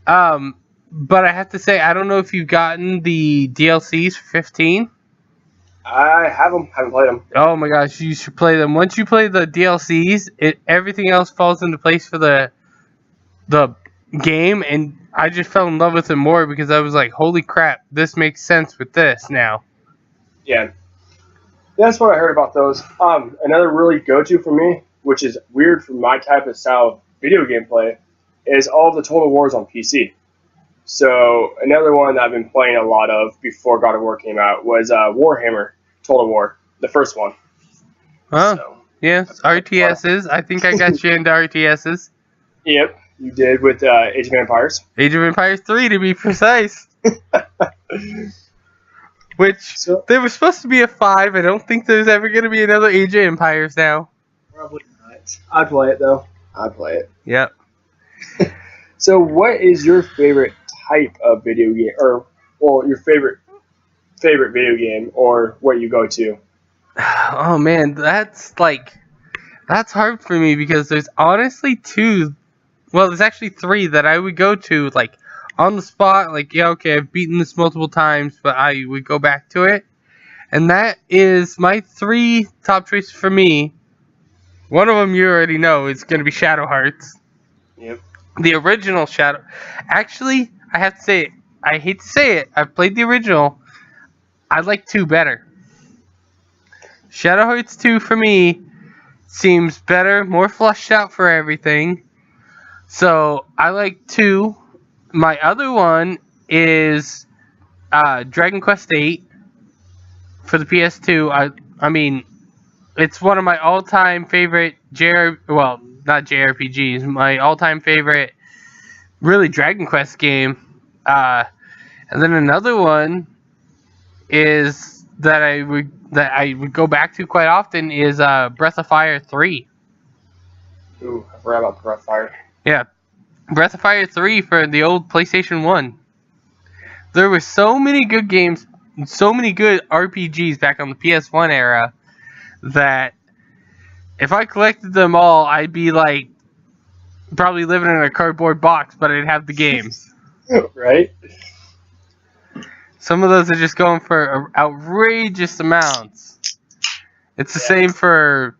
But I have to say, I don't know if you've gotten the DLCs for 15. I have them. Haven't played them. Oh my gosh, you should play them. Once you play the DLCs, everything else falls into place for the game, and I just fell in love with it more because I was like, holy crap, this makes sense with this now. Yeah. That's what I heard about those. Another really go-to for me, which is weird for my type of style of video game play, is all the Total Wars on PC. So another one that I've been playing a lot of before God of War came out was Warhammer Total War, the first one. Huh? So, yeah, RTSs. I think I got you into RTSs. Yep, you did with Age of Empires. Age of Empires 3, to be precise. Which, there was supposed to be a 5. I don't think there's ever going to be another Age of Empires now. Probably not. I'd play it, though. I'd play it. Yep. So, what is your favorite type of video game? Or, well, your favorite video game, or what you go to? Oh, man, that's hard for me because there's honestly 2. Well, there's actually 3 that I would go to, like, on the spot. Like, yeah, okay, I've beaten this multiple times, but I would go back to it. And that is my 3 top choices for me. One of them you already know is going to be Shadow Hearts. Yep. The original Shadow. Actually, I have to say it. I hate to say it. I've played the original. I like 2 better. Shadow Hearts 2 for me seems better, more fleshed out for everything. So I like 2. My other one is Dragon Quest VIII for the PS2. I mean, it's one of my all-time favorite not JRPGs. My all-time favorite, really, Dragon Quest game. And then another one is that I would go back to quite often is Breath of Fire 3. Ooh, I forgot about Breath of Fire. Yeah, Breath of Fire 3 for the old PlayStation 1. There were so many good games, so many good RPGs back on the PS1 era that if I collected them all, I'd be like probably living in a cardboard box, but I'd have the games. Right? Some of those are just going for outrageous amounts. It's the same for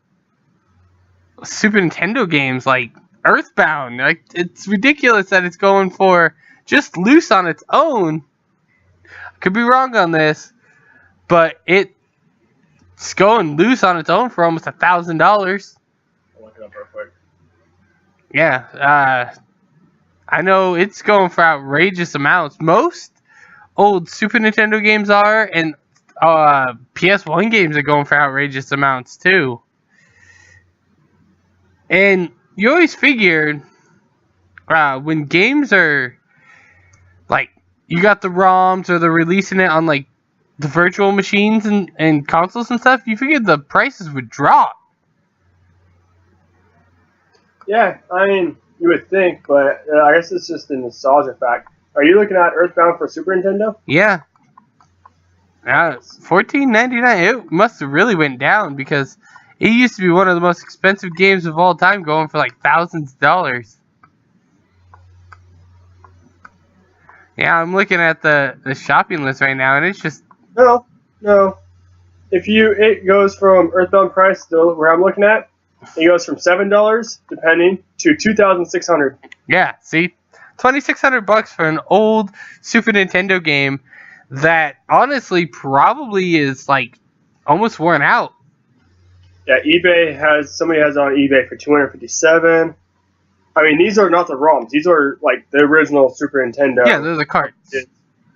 Super Nintendo games like Earthbound. Like, it's ridiculous that it's going for just loose on its own. I could be wrong on this, but it's going loose on its own for almost $1,000. I'll look it up real quick. Yeah, I know it's going for outrageous amounts. Most old Super Nintendo games are, and PS1 games are going for outrageous amounts too. And you always figured when games are like, you got the ROMs or they're releasing it on like the virtual machines and consoles and stuff, you figured the prices would drop. Yeah, I mean, you would think, but I guess it's just a nostalgia fact. Are you looking at Earthbound for Super Nintendo? Yeah. $14.99. It must have really went down because it used to be one of the most expensive games of all time, going for like thousands of dollars. Yeah, I'm looking at the shopping list right now, and it's just... No. It goes from Earthbound price, where I'm looking at, it goes from $7, depending, to $2,600. Yeah, see? $2,600 for an old Super Nintendo game that honestly probably is like almost worn out. Yeah, somebody has it on eBay for $257. I mean, these are not the ROMs. These are like the original Super Nintendo. Yeah, they're the carts and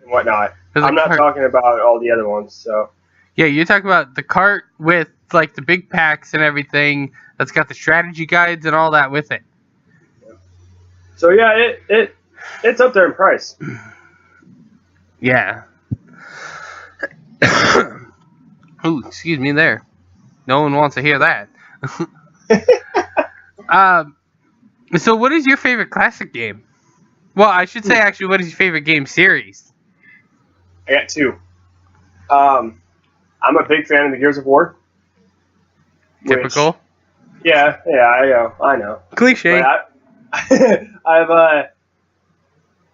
whatnot. I'm not talking about all the other ones. So. Yeah, you're talking about the cart with like the big packs and everything. That's got the strategy guides and all that with it. So yeah, it's up there in price. Yeah. Ooh, excuse me there. No one wants to hear that. So what is your favorite classic game? Well, I should say actually, what is your favorite game series? I got 2. I'm a big fan of the Gears of War. Typical. Yeah, I know. Cliche.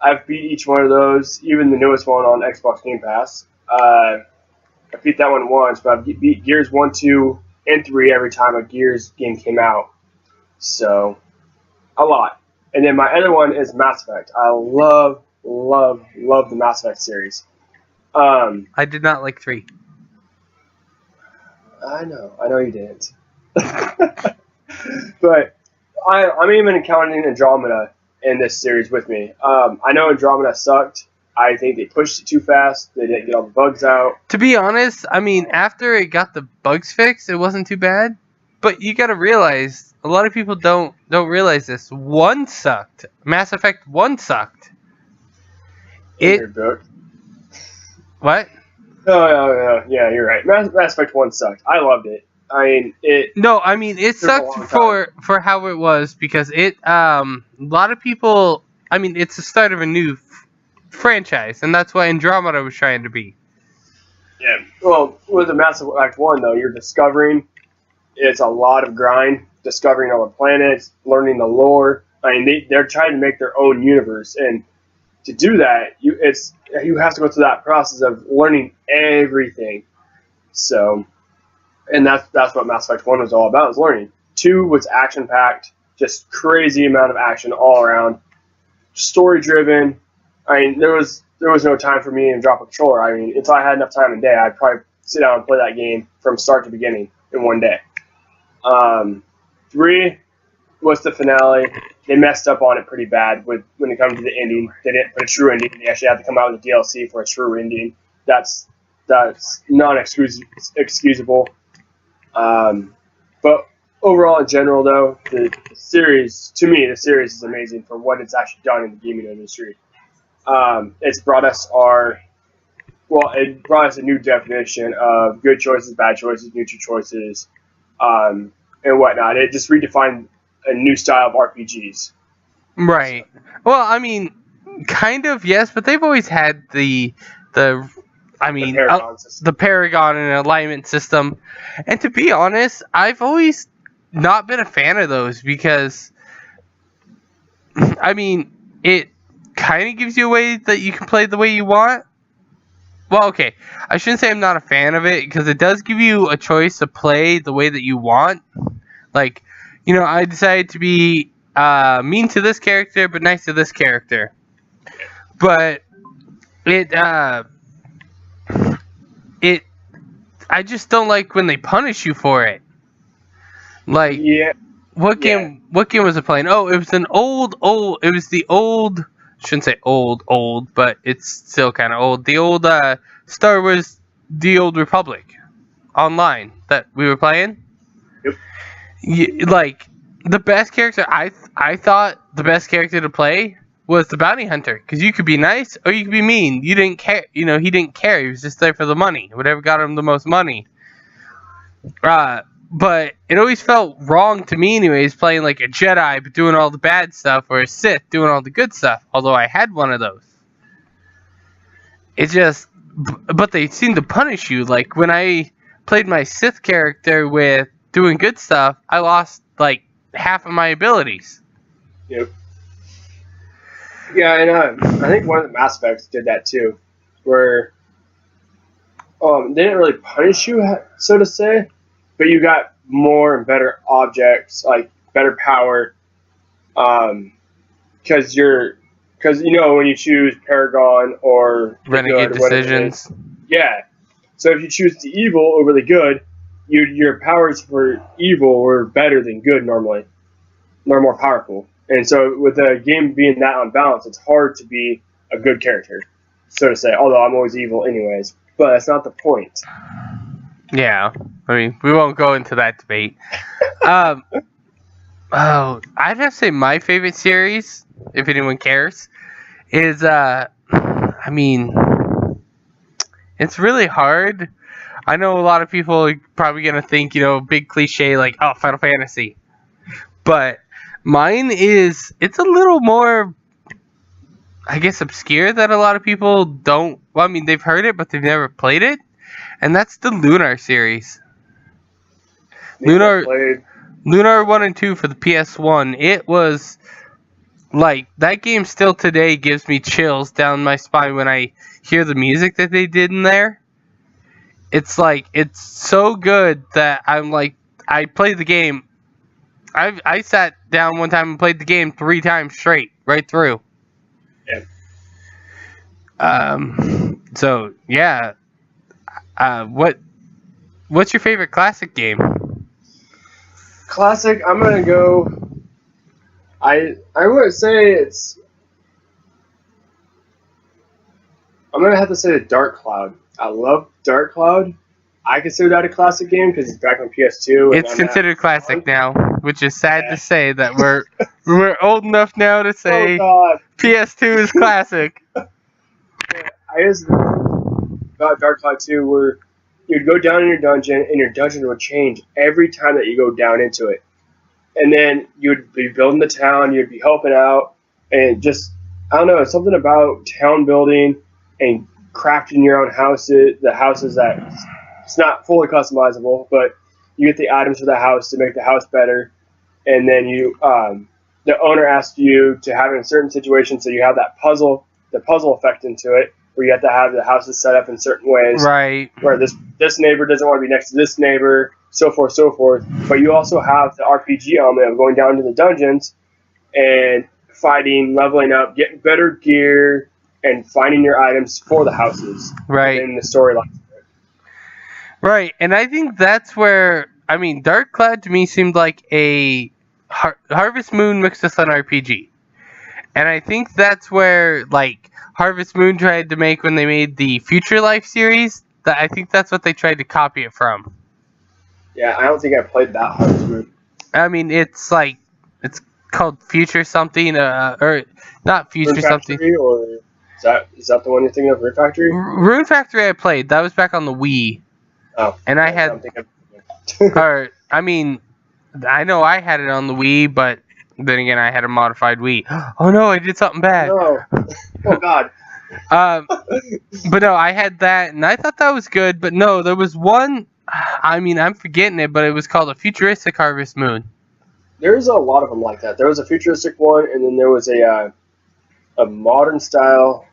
I've beat each one of those, even the newest one on Xbox Game Pass. I beat that one once, but I've beat Gears 1, 2, and 3 every time a Gears game came out. So, a lot. And then my other one is Mass Effect. I love the Mass Effect series. I did not like 3. I know you didn't. But I'm even counting Andromeda in this series with me. I know Andromeda sucked. I think they pushed it too fast. They didn't get all the bugs out. To be honest, I mean, after it got the bugs fixed, it wasn't too bad. But you got to realize, a lot of people don't realize this. 1 sucked. Mass Effect 1 sucked. What? Yeah, you're right. Mass Effect 1 sucked. I loved it. I mean, No, I mean it took a sucked long for how it was because it a lot of people. I mean, it's the start of a new franchise, and that's what Andromeda was trying to be. Yeah. Well, with the Mass Effect 1, though, you're discovering. It's a lot of grind, discovering all the planets, learning the lore. I mean, they're trying to make their own universe, and to do that, you have to go through that process of learning everything. So, and that's what Mass Effect 1 was all about, was learning. 2 was action-packed, just crazy amount of action all around. Story-driven. I mean, there was no time for me to drop a controller. I mean, if I had enough time in a day, I'd probably sit down and play that game from start to beginning in one day. 3 was the finale. They messed up on it pretty bad when it comes to the ending. They didn't put a true ending. They actually had to come out with a DLC for a true ending. That's not excusable. But overall, in general, though, the series, to me, the series is amazing for what it's actually done in the gaming industry. It brought us a new definition of good choices, bad choices, neutral choices, and whatnot. It just redefined a new style of RPGs. Right. Well, I mean, kind of yes, but they've always had the Paragon and alignment system. And to be honest, I've always not been a fan of those because, I mean, it kind of gives you a way that you can play the way you want. Well, okay, I shouldn't say I'm not a fan of it because it does give you a choice to play the way that you want. Like, I decided to be mean to this character but nice to this character. But I just don't like when they punish you for it. Like, what game was it playing? Oh, it was it was the old, shouldn't say old, but it's still kind of old. The old Star Wars, The Old Republic online that we were playing. Yep. Like, the best character, I thought the best character to play was the bounty hunter, because you could be nice or you could be mean. You didn't care. He didn't care. He was just there for the money. Whatever got him the most money. But it always felt wrong to me anyways, playing like a Jedi but doing all the bad stuff, or a Sith doing all the good stuff, although I had one of those. But they seem to punish you. Like, when I played my Sith character with doing good stuff, I lost like half of my abilities. Yep. Yeah, and I think one of the Mass Effects did that too, where they didn't really punish you, so to say, but you got more and better objects, like better power, because when you choose Paragon or Renegade decisions. Yeah. So if you choose the evil over the good, your powers for evil were better than good normally. They're more powerful. And so with the game being that unbalanced, it's hard to be a good character, so to say, although I'm always evil anyways. But that's not the point. Yeah. I mean, we won't go into that debate. I'd have to say my favorite series, if anyone cares, is, it's really hard. I know a lot of people are probably going to think, big cliche like, oh, Final Fantasy. But mine it's a little more, I guess, obscure that a lot of people don't, well, I mean, they've heard it, but they've never played it. And that's the Lunar series. Lunar 1 and 2 for the PS1. It was, like, that game still today gives me chills down my spine when I hear the music that they did in there. It's like, it's so good that I'm like, I played the game. I sat down one time and played the game 3 times straight, right through. Yeah. So yeah. What's your favorite classic game? Classic, I'm gonna go. I would say I'm gonna have to say the Dark Cloud. I love Dark Cloud. I consider that a classic game because it's back on PS2. It's considered classic now, which is sad to say that we're old enough now to say PS2 is classic. about Dark Cloud 2 where you'd go down in your dungeon, and your dungeon would change every time that you go down into it. And then you'd be building the town, you'd be helping out, and just, I don't know, something about town building and crafting your own houses, the houses that it's not fully customizable, but you get the items for the house to make the house better. And then the owner asks you to have it in a certain situation, so you have the puzzle effect into it, where you have to have the houses set up in certain ways. Right. Where this neighbor doesn't want to be next to this neighbor, so forth, so forth. But you also have the RPG element of going down to the dungeons and fighting, leveling up, getting better gear, and finding your items for the houses. Right. In the storyline. Right, and I think that's where, I mean, Dark Cloud to me seemed like a Harvest Moon mixed with an RPG. And I think that's where, like, Harvest Moon tried to make when they made the Future Life series. I think that's what they tried to copy it from. Yeah, I don't think I played that Harvest Moon. I mean, it's called Future something, or not Future Rune something. Factory, or is that the one you're thinking of, Rune Factory? Rune Factory I played. That was back on the Wii. Oh. And I had, or, I mean, I know I had it on the Wii, but then again, I had a modified Wii. Oh no, I did something bad. No. Oh God. But no, I had that, and I thought that was good. But no, there was one. I mean, I'm forgetting it, but it was called a Futuristic Harvest Moon. There's a lot of them like that. There was a futuristic one, and then there was a modern style.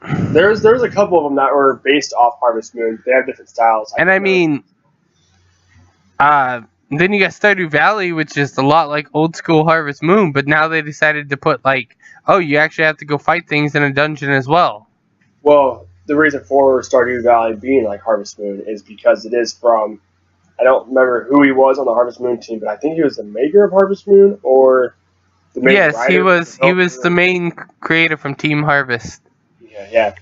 There's a couple of them that were based off Harvest Moon. They have different styles. And I mean, then you got Stardew Valley, which is a lot like old school Harvest Moon, but now they decided to put like, oh, you actually have to go fight things in a dungeon as well. Well, the reason for Stardew Valley being like Harvest Moon is because it is from, I don't remember who he was on the Harvest Moon team, but I think he was the maker of Harvest Moon or the main Yes, writer. he was the main creator from Team Harvest. Yeah.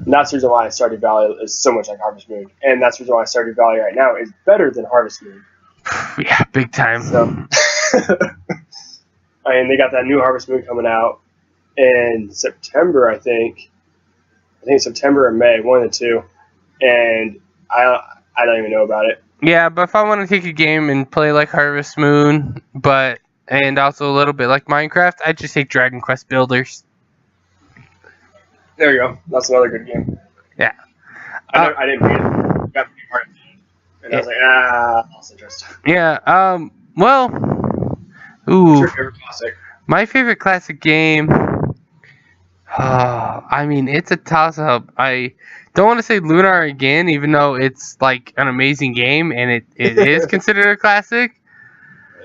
And that's the reason why Stardew Valley is so much like Harvest Moon. And that's the reason why Stardew Valley right now is better than Harvest Moon. Yeah, big time. So, and they got that new Harvest Moon coming out in September, I think. I think September or May, one of the two. And I don't even know about it. Yeah, but if I want to take a game and play like Harvest Moon, and also a little bit like Minecraft, I'd just take Dragon Quest Builders. There you go. That's another good game. Yeah. I didn't beat it. I got pretty hard. And I was like, lost interest. Yeah, well, What's your favorite classic? My favorite classic game, I mean, it's a toss-up. I don't want to say Lunar again, even though it's like an amazing game, and it is considered a classic.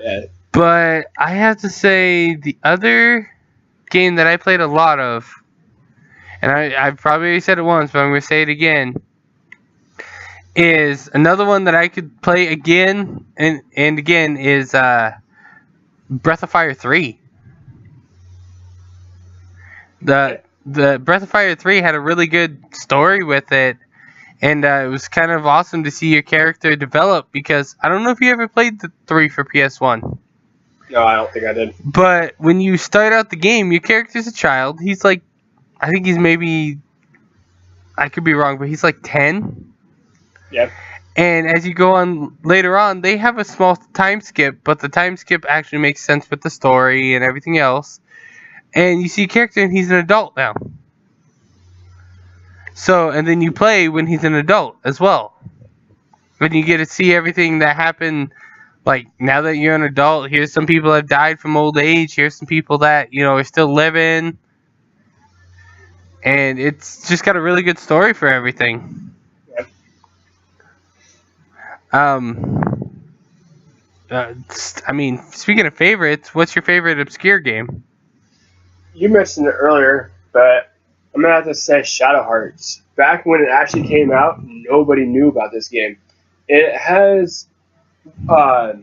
Yeah. But I have to say the other game that I played a lot of, and I've probably already said it once, but I'm going to say it again, is another one that I could play again and again is Breath of Fire 3. The Breath of Fire 3 had a really good story with it, and it was kind of awesome to see your character develop, because I don't know if you ever played the 3 for PS1. No, I don't think I did. But when you start out the game, your character's a child. He's like, I think he's maybe, I could be wrong, but he's like 10. Yep. And as you go on later on, they have a small time skip, but the time skip actually makes sense with the story and everything else. And you see a character and he's an adult now. So, and then you play when he's an adult as well. And you get to see everything that happened. Like, now that you're an adult, here's some people that have died from old age. Here's some people that, are still living. And it's just got a really good story for everything. Yep. I mean, speaking of favorites, what's your favorite obscure game? You mentioned it earlier, but I'm going to have to say Shadow Hearts. Back when it actually came out, nobody knew about this game. It has a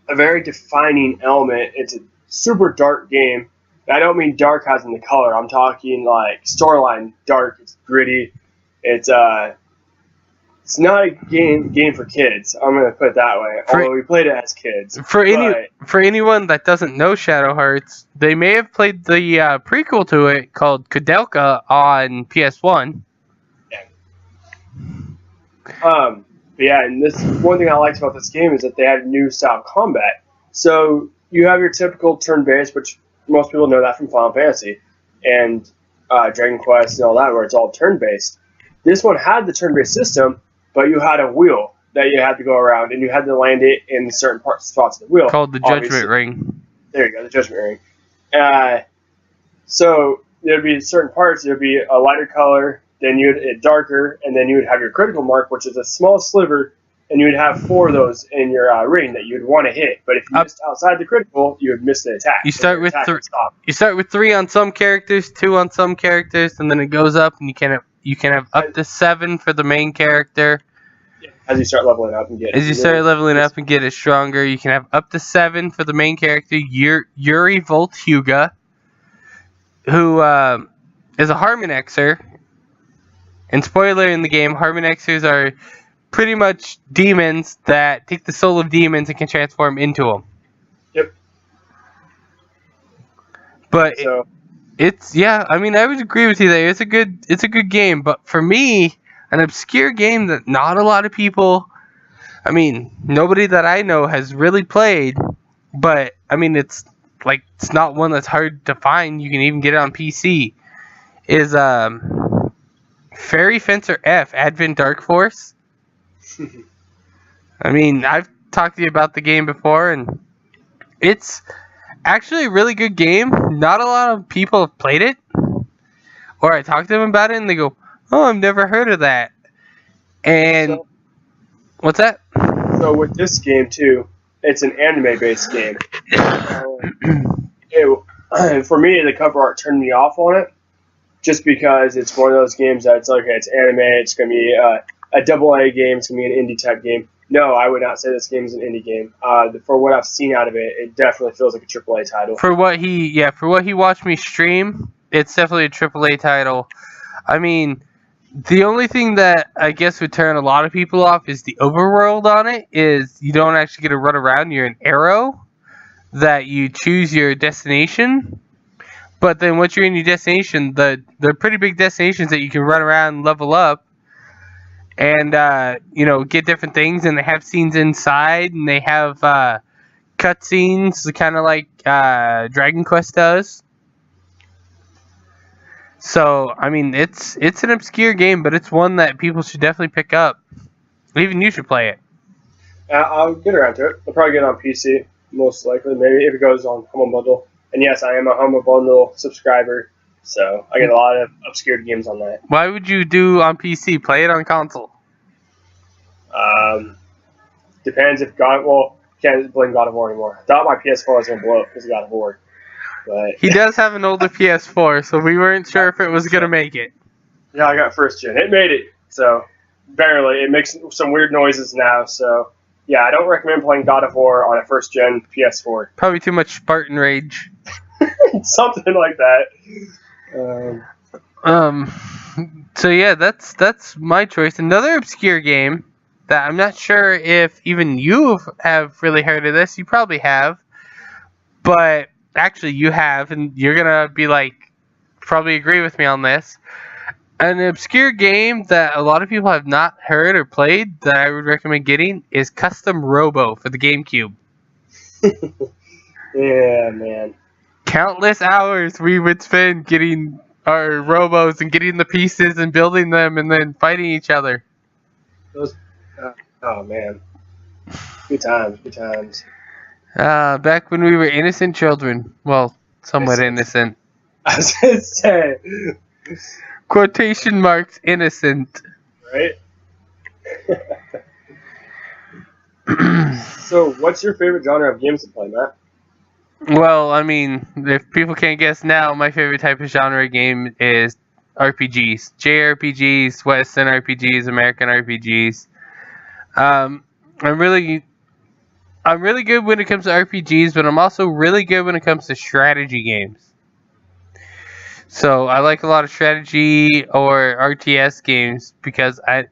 very defining element. It's a super dark game. I don't mean dark as in the color. I'm talking like storyline dark. It's gritty. It's not a game for kids. I'm gonna put it that way. Although we played it as kids. For anyone that doesn't know Shadow Hearts, they may have played the prequel to it called Kudelka on PS1. Yeah. But yeah, and this one thing I liked about this game is that they had new style combat. So you have your typical turn-based, which most people know that from Final Fantasy and Dragon Quest and all that, where it's all turn-based. This one had the turn-based system, but you had a wheel that you had to go around, and you had to land it in certain spots of the wheel. Called the Judgment Ring. There you go, the Judgment Ring. So there'd be certain parts. There'd be a lighter color, then you'd it darker, and then you would have your critical mark, which is a small sliver, and you would have 4 of those in your ring that you'd want to hit. But if you missed outside the critical, you would miss the attack. You start with 3. You start with 3 on some characters, 2 on some characters, and then it goes up, and you can have up to 7 for the main character. As you start leveling up and get it stronger, you can have up to 7 for the main character, Yuri Volthuga, who is a Harmonexer. And spoiler in the game, Harmonexers are pretty much demons that take the soul of demons and can transform into them. Yep. But I mean, I would agree with you there. It's a good game, but for me, an obscure game that not a lot of people, I mean, nobody that I know has really played, but I mean, it's not one that's hard to find. You can even get it on PC. Is Fairy Fencer F, Advent Dark Force. I mean, I've talked to you about the game before, and it's actually a really good game. Not a lot of people have played it, or I talk to them about it, and they go, "Oh, I've never heard of that." And what's that? So with this game too, it's an anime-based game. For me, the cover art turned me off on it, just because it's one of those games that it's okay, it's anime, it's going to be a AA game, it's going to be an indie type game. No, I would not say this game is an indie game. For what I've seen out of it, it definitely feels like a AAA title. For what he watched me stream, it's definitely a AAA title. I mean, the only thing that I guess would turn a lot of people off is the overworld on it. Is you don't actually get to run around. You're an arrow that you choose your destination. But then once you're in your destination, they're pretty big destinations that you can run around and level up. And, get different things. And they have scenes inside. And they have cutscenes, kind of like Dragon Quest does. So, I mean, it's an obscure game, but it's one that people should definitely pick up. Even you should play it. I'll get around to it. I'll probably get it on PC, most likely. Maybe if it goes on Humble Bundle. And yes, I am a Humble Bundle subscriber, so I get a lot of obscure games on that. Why would you do on PC? Play it on console. Depends if can't blame God of War anymore. I thought my PS4 was going to blow up because of God of War. But he does have an older PS4, so we weren't sure if it was going to make it. Yeah, I got first gen. It made it, so barely. It makes some weird noises now, so yeah, I don't recommend playing God of War on a first gen PS4. Probably too much Spartan rage. Something like that. So yeah, that's my choice. Another obscure game that I'm not sure if even you have really heard of this. You probably have, but actually you have, and you're gonna be like, probably agree with me on this. An obscure game that a lot of people have not heard or played that I would recommend getting is Custom Robo for the GameCube. Yeah, man. Countless hours we would spend getting our robos and getting the pieces and building them and then fighting each other. Oh man, good times. Back when we were innocent children. Well, somewhat innocent. I was gonna say. Quotation marks innocent. Right? So, what's your favorite genre of games to play, Matt? Well, I mean, if people can't guess now, my favorite type of genre game is RPGs. JRPGs, Western RPGs, American RPGs. I'm really good when it comes to RPGs, but I'm also really good when it comes to strategy games. So I like a lot of strategy or RTS games because I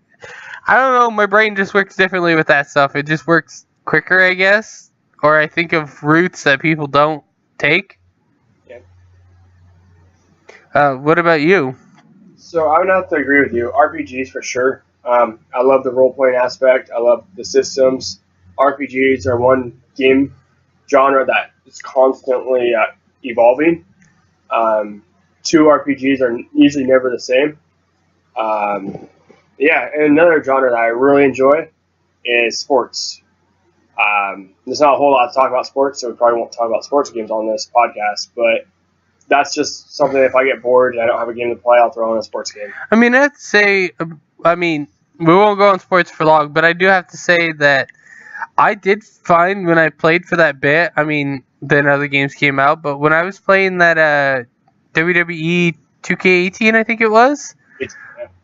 don't know, my brain just works differently with that stuff. It just works quicker, I guess. Or I think of routes that people don't take. Yeah. What about you? So I would have to agree with you. RPGs for sure. I love the role playing aspect. I love the systems. RPGs are one game genre that is constantly evolving. Two RPGs are usually never the same. Yeah, and another genre that I really enjoy is sports. There's not a whole lot to talk about sports, so we probably won't talk about sports games on this podcast, but that's just something if I get bored and I don't have a game to play, I'll throw in a sports game. I mean, I'd say, we won't go on sports for long, but I do have to say that I did find when I played for that bit, then other games came out, but when I was playing that WWE 2K18, I think it was,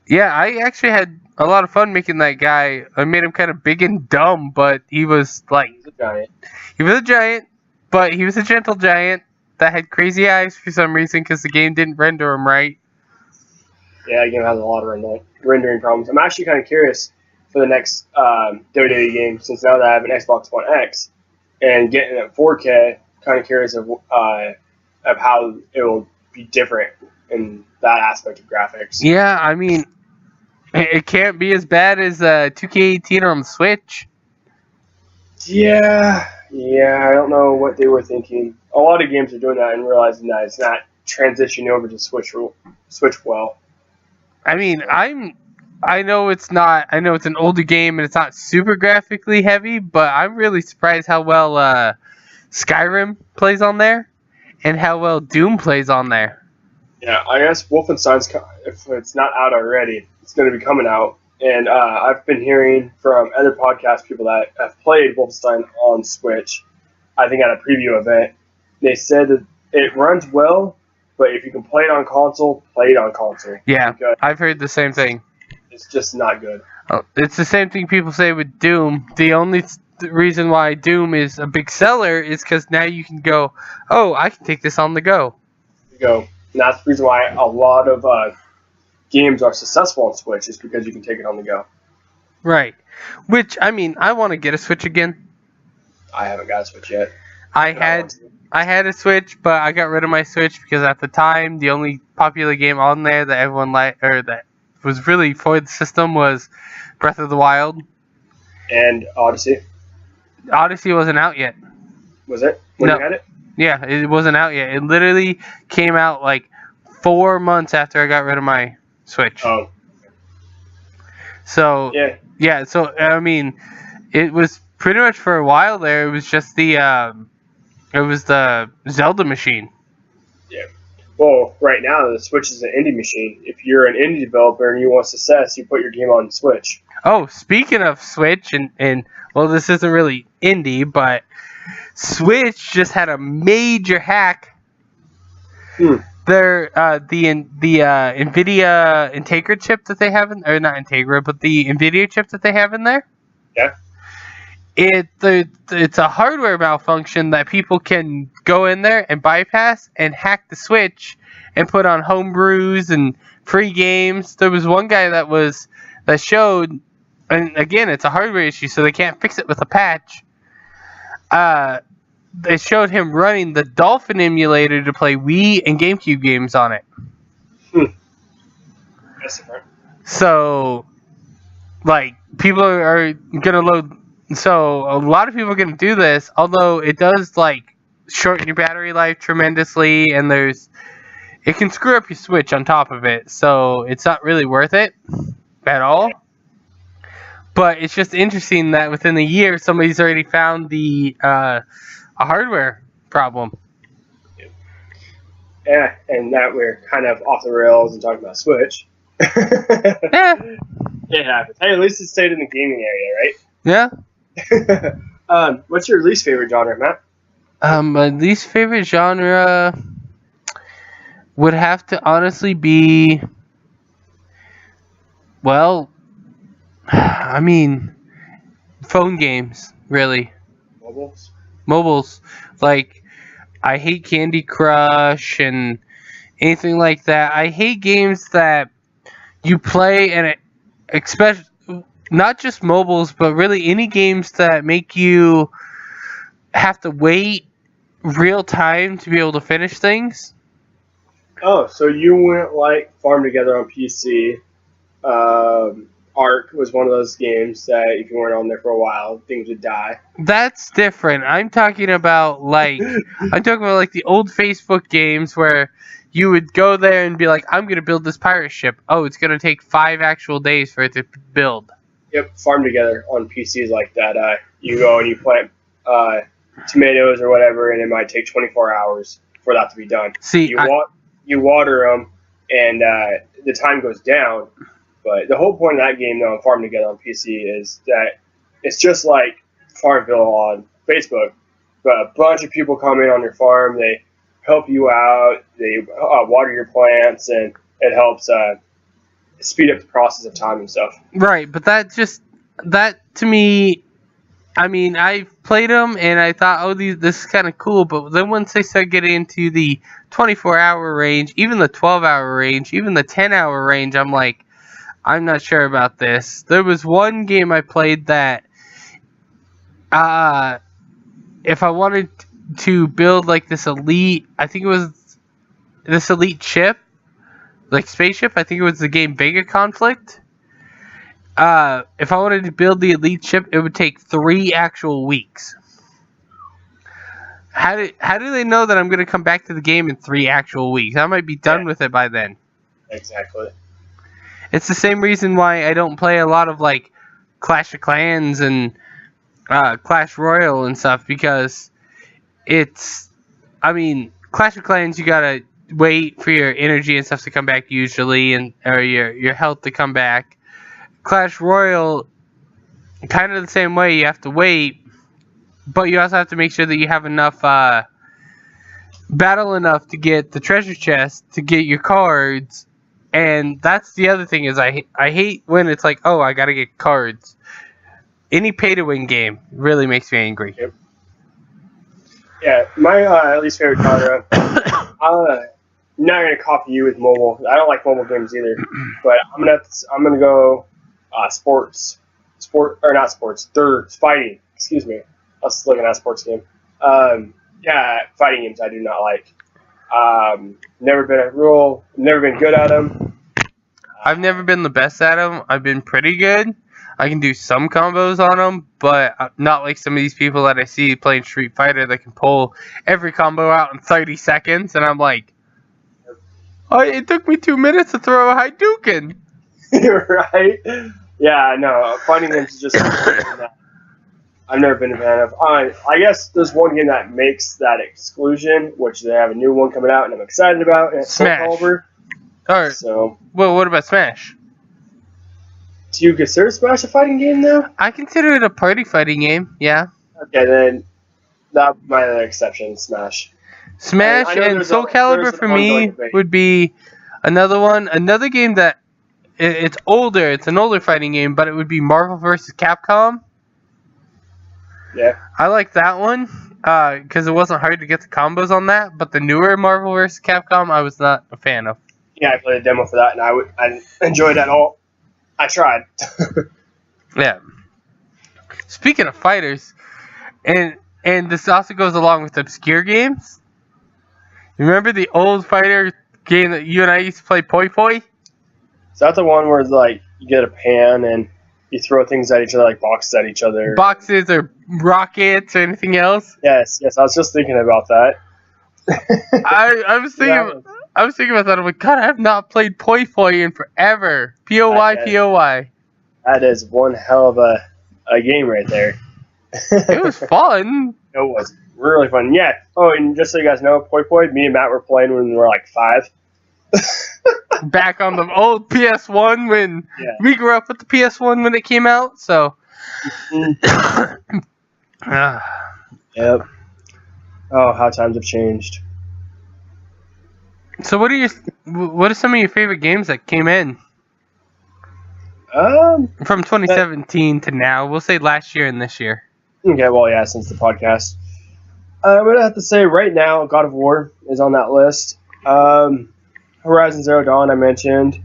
yeah, I actually had a lot of fun making that guy. I made him kind of big and dumb, but he was like... He's a giant. He was a giant, but he was a gentle giant that had crazy eyes for some reason because the game didn't render him right. Yeah, the game has a lot of rendering problems. I'm actually kind of curious for the next WWE game, since now that I have an Xbox One X and getting it 4K, kind of curious of how it will be different in that aspect of graphics. Yeah, I mean, it can't be as bad as 2K18 on the Switch. Yeah, I don't know what they were thinking. A lot of games are doing that and realizing that it's not transitioning over to Switch well. I mean, I know it's not. I know it's an older game and it's not super graphically heavy, but I'm really surprised how well Skyrim plays on there and how well Doom plays on there. Yeah, I guess Wolfenstein's, if it's not out already, it's going to be coming out. And I've been hearing from other podcast people that have played Wolfenstein on Switch, I think at a preview event. They said that it runs well, but if you can play it on console, play it on console. Yeah, I've heard the same thing. It's just not good. It's the same thing people say with Doom. The only reason why Doom is a big seller is because now you can go, oh, I can take this on the go. And that's the reason why a lot of games are successful on Switch, is because you can take it on the go. Right. Which, I want to get a Switch again. I haven't got a Switch yet. I had a Switch, but I got rid of my Switch because at the time, the only popular game on there that everyone liked, or that was really for the system, was Breath of the Wild. And Odyssey. Odyssey wasn't out yet. Was it? When you had it? Yeah, it wasn't out yet. It literally came out like 4 months after I got rid of my Switch. Oh. So, yeah, so, it was pretty much for a while there, it was just the Zelda machine. Yeah. Well, right now, the Switch is an indie machine. If you're an indie developer and you want success, you put your game on Switch. Oh, speaking of Switch, and well, this isn't really indie, but Switch just had a major hack. The NVIDIA Integra chip that they have or not Integra, but the NVIDIA chip that they have in there. Yeah. It's a hardware malfunction that people can go in there and bypass and hack the Switch and put on homebrews and free games. There was one guy that showed, and again, it's a hardware issue, so they can't fix it with a patch. They showed him running the Dolphin emulator to play Wii and GameCube games on it. That's different. So, like, people are gonna load. So a lot of people are gonna do this, although it does like shorten your battery life tremendously, and it can screw up your Switch on top of it. So it's not really worth it at all. But it's just interesting that within a year, somebody's already found a hardware problem. Yeah, and that we're kind of off the rails and talking about Switch. Yeah. It happens. Hey, at least it stayed in the gaming area, right? Yeah. What's your least favorite genre, Matt? My least favorite genre would have to honestly be, well, phone games, really. Mobiles. Like, I hate Candy Crush and anything like that. I hate games that you play and especially not just mobiles, but really any games that make you have to wait real time to be able to finish things. Oh, so you wouldn't like Farm Together on PC, Ark was one of those games that if you weren't on there for a while, things would die. That's different. I'm talking about like the old Facebook games where you would go there and be like, I'm gonna build this pirate ship. Oh, it's gonna take 5 actual days for it to build. Yep, Farm Together on PCs like that. You go and you plant tomatoes or whatever, and it might take 24 hours for that to be done. See, you water them, and the time goes down. But the whole point of that game, though, on Farm Together on PC, is that it's just like Farmville on Facebook. But a bunch of people come in on your farm, they help you out, they water your plants, and it helps speed up the process of time and stuff. Right, but that to me, I mean, I played them and I thought, oh, this is kind of cool. But then once they start getting into the 24-hour range, even the 12-hour range, even the 10-hour range, I'm like, I'm not sure about this. There was one game I played that, if I wanted to build like this elite, I think it was this elite ship, like spaceship. I think it was the game Vega Conflict. If I wanted to build the elite ship, it would take 3 actual weeks. How do they know that I'm going to come back to the game in 3 actual weeks? I might be done with it by then. Exactly. It's the same reason why I don't play a lot of like Clash of Clans and Clash Royale and stuff, because Clash of Clans, you gotta wait for your energy and stuff to come back usually, or your health to come back. Clash Royale, kind of the same way, you have to wait, but you also have to make sure that you have enough battle enough to get the treasure chest, to get your cards. And that's the other thing, is I hate when it's like, oh, I gotta get cards. Any pay-to-win game really makes me angry. Yep. Yeah, my least favorite genre. I'm not gonna copy you with mobile. I don't like mobile games either. But I'm gonna go fighting. Excuse me. I was looking at a sports game. Fighting games I do not like. Never been good at them. I've never been the best at them. I've been pretty good. I can do some combos on them, but not like some of these people that I see playing Street Fighter that can pull every combo out in 30 seconds, and I'm like, oh, it took me 2 minutes to throw a Hadouken. Right? Yeah, no, fighting games is just I've never been a fan of. I guess there's one game that makes that exclusion, which they have a new one coming out, and I'm excited about, and it's Smash. Soul Calibur. Alright. So, well, what about Smash? Do you consider Smash a fighting game, though? I consider it a party fighting game, yeah. Okay, then that might be an exception, Smash. Smash and Soul Calibur for me would be another one. Another game that, it's older, it's an older fighting game, but it would be Marvel vs. Capcom. Yeah. I like that one, because it wasn't hard to get the combos on that, but the newer Marvel vs. Capcom, I was not a fan of. Yeah, I played a demo for that, and I enjoyed that all. I tried. Yeah. Speaking of fighters, and this also goes along with obscure games. Remember the old fighter game that you and I used to play, Poi Poi? Is that the one where like you get a pan and you throw things at each other, like boxes at each other? Boxes or rockets or anything else? Yes. I was just thinking about that. I was thinking about that. I'm like, God, I have not played Poi Poi in forever. P-O-Y. That is one hell of a game right there. It was fun. It was really fun. Yeah. Oh, and just so you guys know, Poi Poi, me and Matt were playing when we were like 5. Back on the old PS1 when we grew up with the PS1 when it came out. So. Yep. Oh, how times have changed. So what are some of your favorite games that came in? From 2017 to now. We'll say last year and this year. Okay, well, yeah, since the podcast. I'm going to have to say right now, God of War is on that list. Horizon Zero Dawn, I mentioned.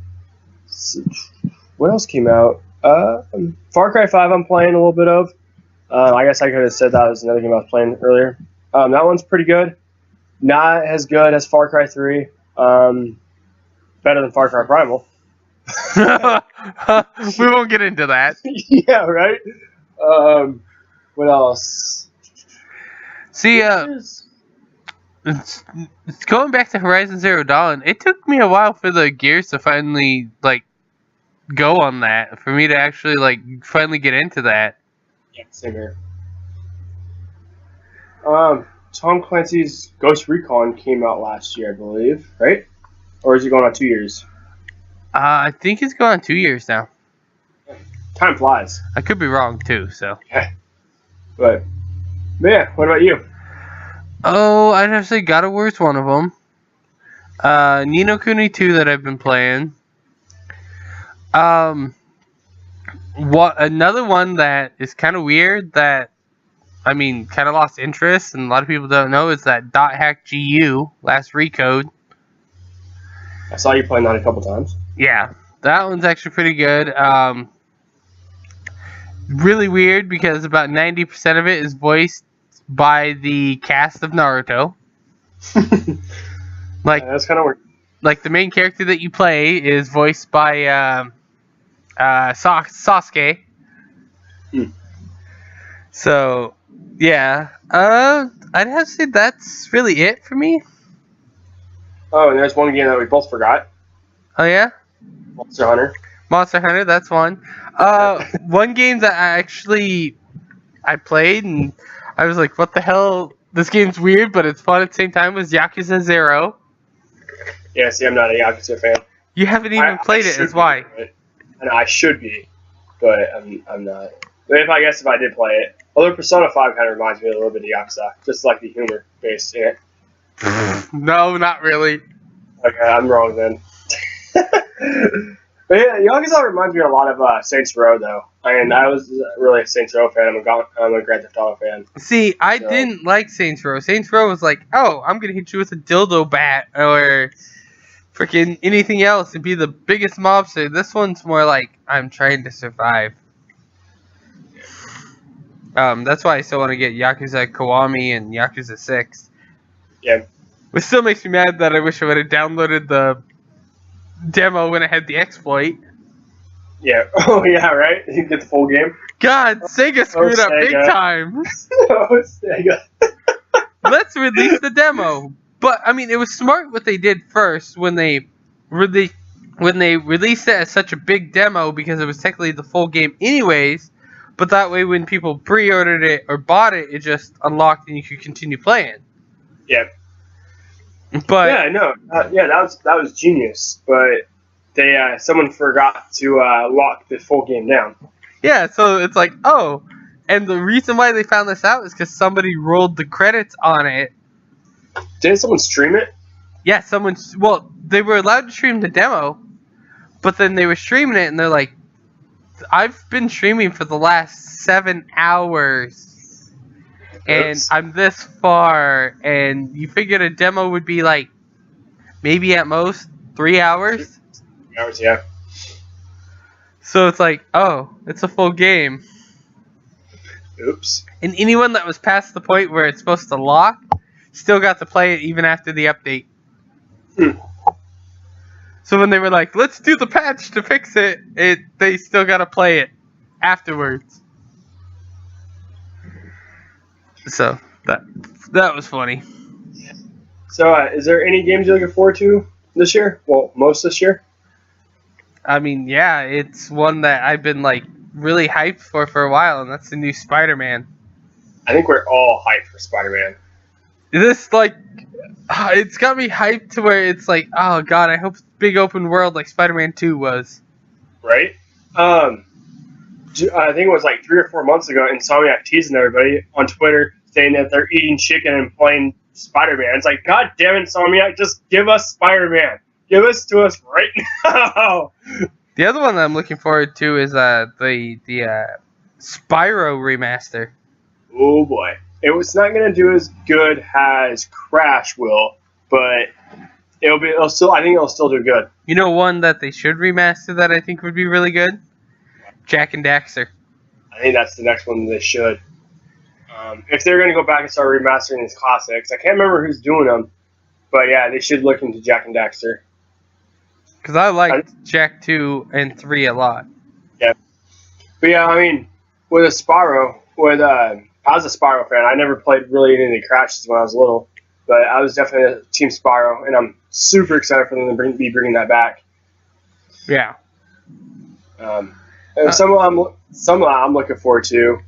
What else came out? Far Cry 5 I'm playing a little bit of. I guess I could have said that was another game I was playing earlier. That one's pretty good. Not as good as Far Cry 3. Better than Far Cry Primal. We won't get into that. Yeah, right. What else? See, it's going back to Horizon Zero Dawn. It took me a while for the gears to finally like go on that, for me to actually like finally get into that. Yeah, same here. Tom Clancy's Ghost Recon came out last year, I believe, right? Or is it going on 2 years? I think it's going on 2 years now. Time flies. I could be wrong too. So. Yeah. But yeah, what about you? Oh, I'd have to say God of War is one of them. Ni no Kuni 2 that I've been playing. Another one that is kind of weird that, I mean, kind of lost interest and a lot of people don't know is that Dot Hack GU, Last Recode. I saw you playing that a couple times. Yeah, that one's actually pretty good. Really weird because about 90% of it is voiced by the cast of Naruto. Like, that's kind of weird. Like the main character that you play is voiced by Sasuke. So yeah, I'd have to say that's really it for me. Oh, and there's one game that we both forgot. Oh yeah, Monster Hunter. Monster Hunter, that's one. One game that I played and I was like, what the hell? This game's weird, but it's fun at the same time. Was Yakuza 0. Yeah, see, I'm not a Yakuza fan. You haven't even played it, is why. And I should be, but I'm not. I guess if I did play it. Although Persona 5 kind of reminds me a little bit of Yakuza, just like the humor based in it. No, not really. Okay, I'm wrong then. But yeah, Yakuza reminds me a lot of Saints Row, though. And I was really a Saints Row fan. I'm a Grand Theft Auto fan. See, I didn't like Saints Row. Saints Row was like, oh, I'm going to hit you with a dildo bat or freaking anything else and be the biggest mobster. This one's more like, I'm trying to survive. That's why I still want to get Yakuza Kiwami and Yakuza 6. Yeah. It still makes me mad that I wish I would have downloaded the demo when I had the exploit. Yeah. Oh, yeah, right? You get the full game. God, Sega screwed up big time. Oh, Sega. Let's release the demo. But, I mean, it was smart what they did first when they released it as such a big demo because it was technically the full game anyways. But that way when people pre-ordered it or bought it, it just unlocked and you could continue playing. Yeah. But yeah, no, that was genius. But someone forgot to lock the full game down. Yeah, so it's like, oh, and the reason why they found this out is because somebody rolled the credits on it. Didn't someone stream it? Yeah, they were allowed to stream the demo, but then they were streaming it, and they're like, I've been streaming for the last 7 hours, and I'm this far, and you figured a demo would be like, maybe at most 3 hours? 3 hours, yeah. So it's like, oh, it's a full game. Oops. And anyone that was past the point where it's supposed to lock still got to play it even after the update. So when they were like, let's do the patch to fix it, they still got to play it afterwards. So that was funny. So is there any games you're looking forward to this year? Well, most this year? I mean, yeah, it's one that I've been like really hyped for a while, and that's the new Spider-Man. I think we're all hyped for Spider-Man. This like, it's got me hyped to where it's like, oh god, I hope it's big open world like Spider-Man 2 was. Right? I think it was like 3 or 4 months ago, Insomniac teasing everybody on Twitter saying that they're eating chicken and playing Spider-Man. It's like, god damn it, Insomniac, just give us Spider-Man. Give us to us right now. The other one that I'm looking forward to is the Spyro remaster. Oh boy. It's not going to do as good as Crash will, but I think it'll still do good. You know one that they should remaster that I think would be really good? Jak and Daxter. I think that's the next one they should. If they're going to go back and start remastering these classics, I can't remember who's doing them, but yeah, they should look into Jak and Daxter. Because I liked Jack 2 and 3 a lot. Yeah. But yeah, I mean, with a Spyro, I was a Spyro fan. I never played really any of the Crashes when I was little, but I was definitely a Team Spyro, and I'm super excited for them to be bringing that back. Yeah. And some I'm looking forward to,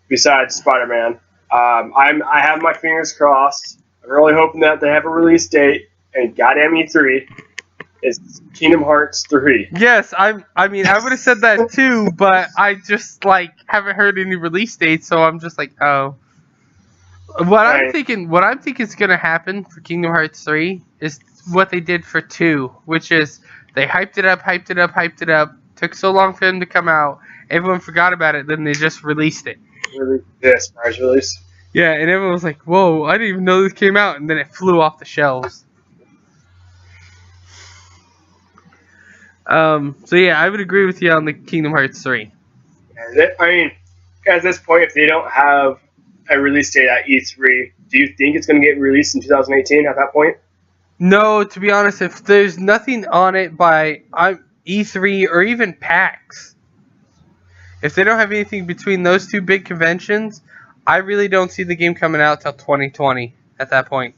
besides Spider-Man. I have my fingers crossed. I'm really hoping that they have a release date, and goddamn E3 is Kingdom Hearts 3. Yes, I mean, I would have said that too, but I just haven't heard any release dates, so I'm just like, oh. What I'm thinking is gonna happen for Kingdom Hearts 3 is what they did for 2, which is they hyped it up, took so long for them to come out, everyone forgot about it, then they just released it. Yeah, surprise release. Yeah, and everyone was like, whoa, I didn't even know this came out, and then it flew off the shelves. So yeah, I would agree with you on the Kingdom Hearts 3. I mean, at this point, if they don't have a release date at E3, do you think it's going to get released in 2018 at that point? No, to be honest, if there's nothing on it by E3 or even PAX, if they don't have anything between those two big conventions, I really don't see the game coming out till 2020 at that point.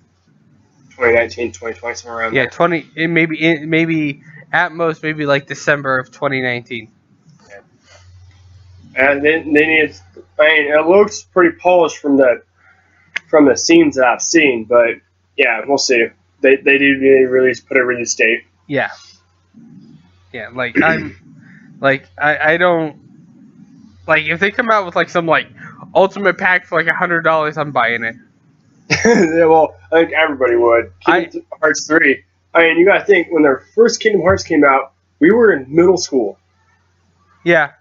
2019, 2020, somewhere around there. 20. It maybe at most maybe like December of 2019. Yeah. And they need. I mean, it looks pretty polished from the scenes that I've seen, but yeah, we'll see. They do put a release date. Yeah. Yeah, I don't if they come out with some ultimate pack for $100, I'm buying it. Yeah, well, I think everybody would. Kingdom Hearts 3. I mean, you gotta think, when their first Kingdom Hearts came out, we were in middle school. Yeah.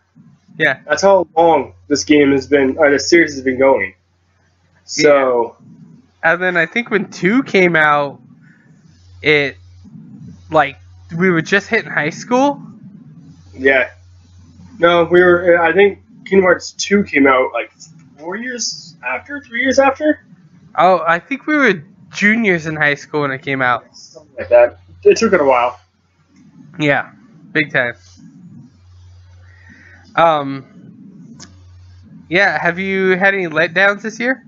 Yeah. That's how long this game has been, or this series has been going. So. Yeah. And then I think when 2 came out, we were just hitting high school. Yeah. No, I think Kingdom Hearts 2 came out 3 years after? Oh, I think we were juniors in high school when it came out. Something like that. It took it a while. Yeah, big time. Yeah, have you had any letdowns this year?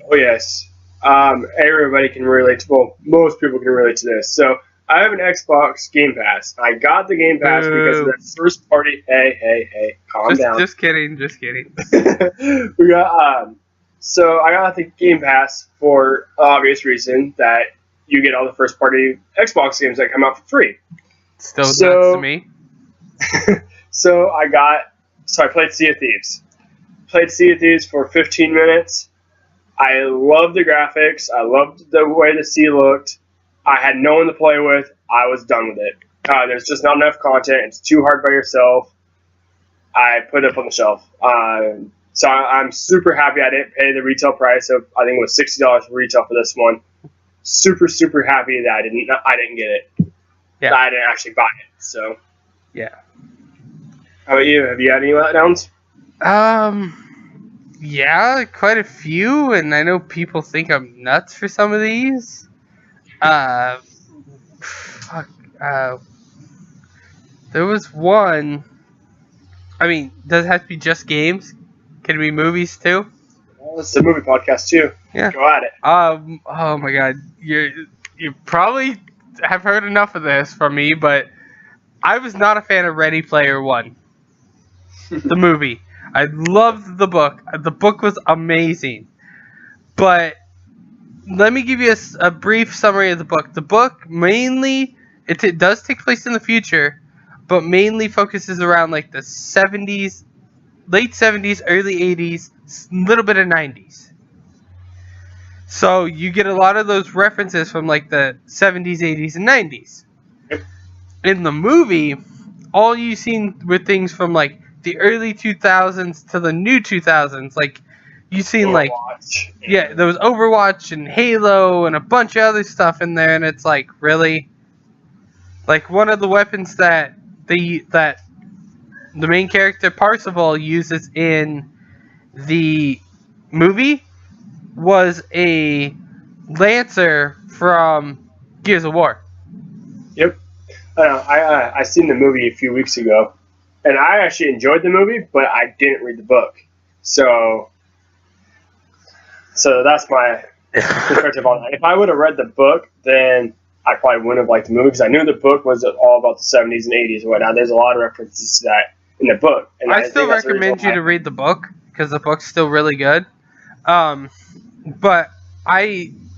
Oh, yes. Everybody can relate to, well, most people can relate to this. So, I have an Xbox Game Pass. I got the Game Pass because of the first party. Hey, calm down. Just kidding. We got, so I got the Game Pass for obvious reason that you get all the first party Xbox games that come out for free. Still nuts to me. So I played Sea of Thieves. Played Sea of Thieves for 15 minutes. I loved the graphics. I loved the way the sea looked. I had no one to play with. I was done with it. There's just not enough content. It's too hard by yourself. I put it up on the shelf. So I'm super happy I didn't pay the retail price of, I think it was $60 for retail for this one. Super, super happy that I didn't get it. Yeah. That I didn't actually buy it. So. Yeah. How about you? Have you had any letdowns? Yeah, quite a few, and I know people think I'm nuts for some of these. There was one. I mean, does it have to be just games? Can it be movies too? Well, this is a movie podcast too. Yeah. Go at it. Oh my God, you probably have heard enough of this from me, but I was not a fan of Ready Player One, the movie. I loved the book. The book was amazing, but let me give you a brief summary of the book. The book mainly it does take place in the future, but mainly focuses around the 70s, late 70s, early 80s, a little bit of 90s. So you get a lot of those references from the 70s, 80s, and 90s. In the movie, all you've seen were things from the early 2000s to the new 2000s. You've seen Overwatch. Yeah, there was Overwatch and Halo and a bunch of other stuff in there, and it's really? One of the weapons that the main character Parzival uses in the movie was a Lancer from Gears of War. Yep. I seen the movie a few weeks ago, and I actually enjoyed the movie, but I didn't read the book. So that's my perspective on that. If I would have read the book, then I probably wouldn't have liked the movie because I knew the book was all about the 70s and 80s and whatnot. There's a lot of references to that in the book. And I still recommend you to read the book because the book's still really good. But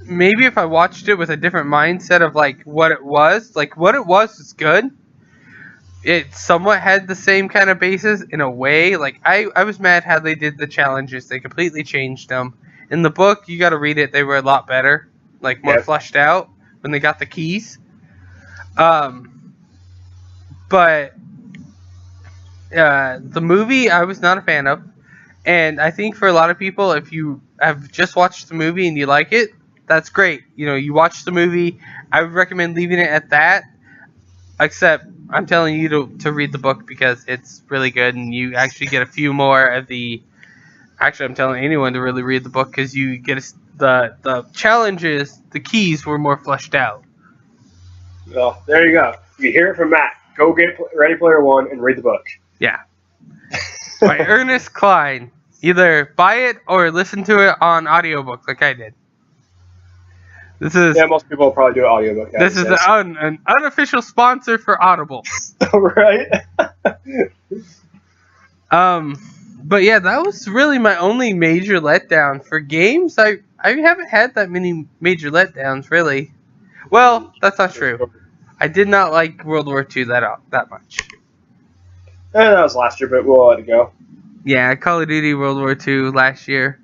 maybe if I watched it with a different mindset of like what it was is good. It somewhat had the same kind of basis in a way. Like I was mad how they did the challenges. They completely changed them. In the book, you got to read it. They were a lot better, like more fleshed out when they got the keys. But the movie I was not a fan of, and I think for a lot of people, if you have just watched the movie and you like it, that's great. You watch the movie. I would recommend leaving it at that. Except I'm telling you to read the book because it's really good, and you actually get a few more of the. Actually, I'm telling anyone to really read the book because you get the challenges, the keys were more fleshed out. Well, there you go. You hear it from Matt. Go get Ready Player One and read the book. Yeah. By Ernest Cline. Either buy it or listen to it on audiobook like I did. Most people will probably do an audiobook. This is an unofficial sponsor for Audible. Right? But yeah, that was really my only major letdown. For games, I haven't had that many major letdowns, really. Well, that's not true. I did not like World War II that much. That was last year, but we'll let it go. Yeah, Call of Duty World War II last year.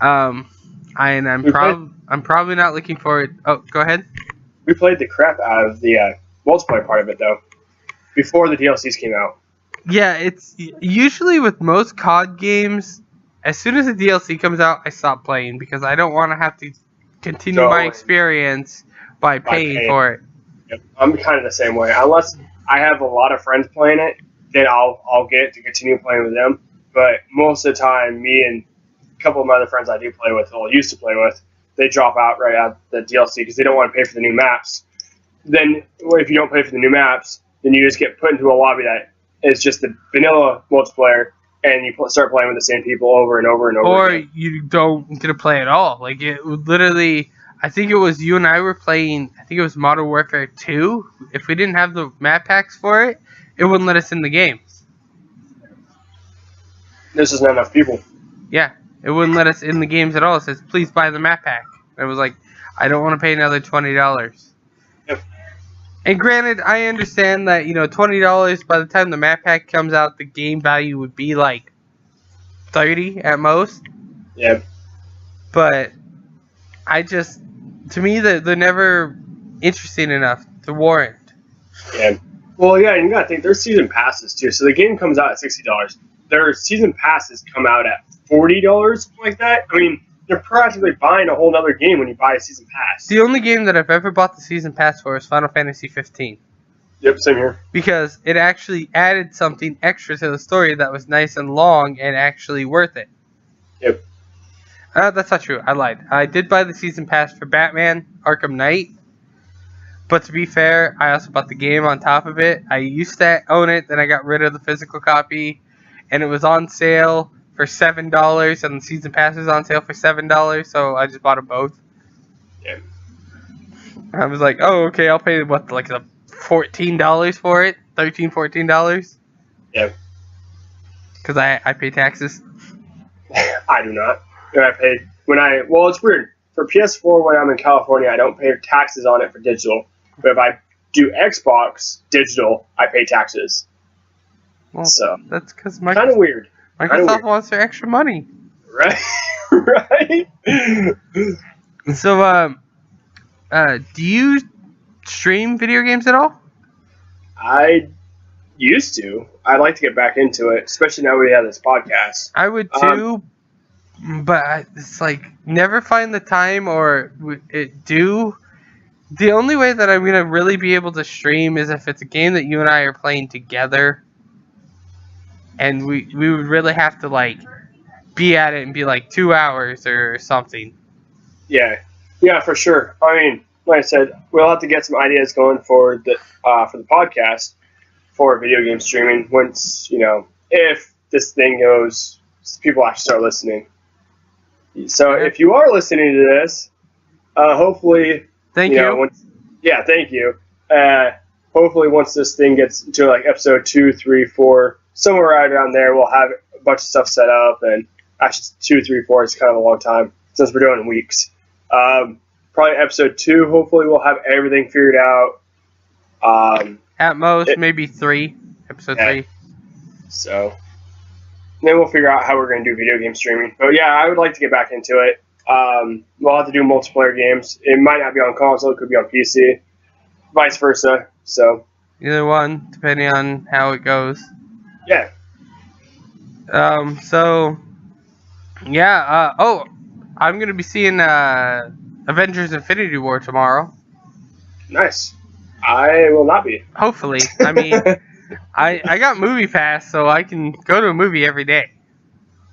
I'm probably not looking forward. Oh, go ahead. We played the crap out of the multiplayer part of it, though, before the DLCs came out. Yeah, it's usually with most COD games, as soon as the DLC comes out, I stop playing because I don't want to have to continue my experience by paying for it. Yep. I'm kind of the same way. Unless I have a lot of friends playing it, then I'll get it to continue playing with them. But most of the time, me and a couple of my other friends I do play with, or used to play with, they drop out right at the DLC because they don't want to pay for the new maps. Then, if you don't pay for the new maps, then you just get put into a lobby that is just the vanilla multiplayer, and you start playing with the same people over and over and over again. Or you don't get to play at all. Like, it literally, I think it was you and I were playing, I think it was Modern Warfare 2. If we didn't have the map packs for it, it wouldn't let us in the games. There's just not enough people. Yeah, it wouldn't let us in the games at all. It says, please buy the map pack. And it was like, I don't want to pay another $20. Yep. And granted, I understand that, $20 by the time the map pack comes out, the game value would be like $30 at most. Yeah. But to me, they're never interesting enough to warrant. Yeah. Well, yeah, and you gotta think there's season passes too. So the game comes out at $60. Their season passes come out at $40, something like that. I mean, you're practically buying a whole other game when you buy a season pass. The only game that I've ever bought the season pass for is Final Fantasy 15. Yep, same here. Because it actually added something extra to the story that was nice and long and actually worth it. Yep. That's not true. I lied. I did buy the season pass for Batman Arkham Knight. But to be fair, I also bought the game on top of it. I used to own it, then I got rid of the physical copy. And it was on sale for $7, and the season pass was on sale for $7, so I just bought them both. Yeah. I was like, oh, okay, I'll pay, the $14 for it? $13-14? Yeah. Because I pay taxes. I do not. It's weird. For PS4, when I'm in California, I don't pay taxes on it for digital. But if I do Xbox digital, I pay taxes. Well, so that's because kind of weird. Microsoft wants their extra money. Right. Right. So, do you stream video games at all? I used to. I'd like to get back into it, especially now we have this podcast. I would too, but it's like never find the time or do. The only way that I'm gonna really be able to stream is if it's a game that you and I are playing together. And we would really have to, be at it and be, 2 hours or something. Yeah. Yeah, for sure. I mean, like I said, we'll have to get some ideas going for the podcast for video game streaming once, if this thing goes, people actually start listening. So if you are listening to this, hopefully, thank you. Thank you. Hopefully, once this thing gets to like episode 2, 3, 4, somewhere right around there, we'll have a bunch of stuff set up. And actually, 2, 3, 4 is kind of a long time since we're doing weeks. Probably episode 2. Hopefully, we'll have everything figured out. At most, maybe 3. Episode 3. So then we'll figure out how we're going to do video game streaming. But yeah, I would like to get back into it. We'll have to do multiplayer games. It might not be on console. It could be on PC. Vice versa. So either one, depending on how it goes. Yeah. So yeah. I'm going to be seeing Avengers Infinity War tomorrow. Nice. I will not be. Hopefully. I mean, I got Movie Pass, so I can go to a movie every day.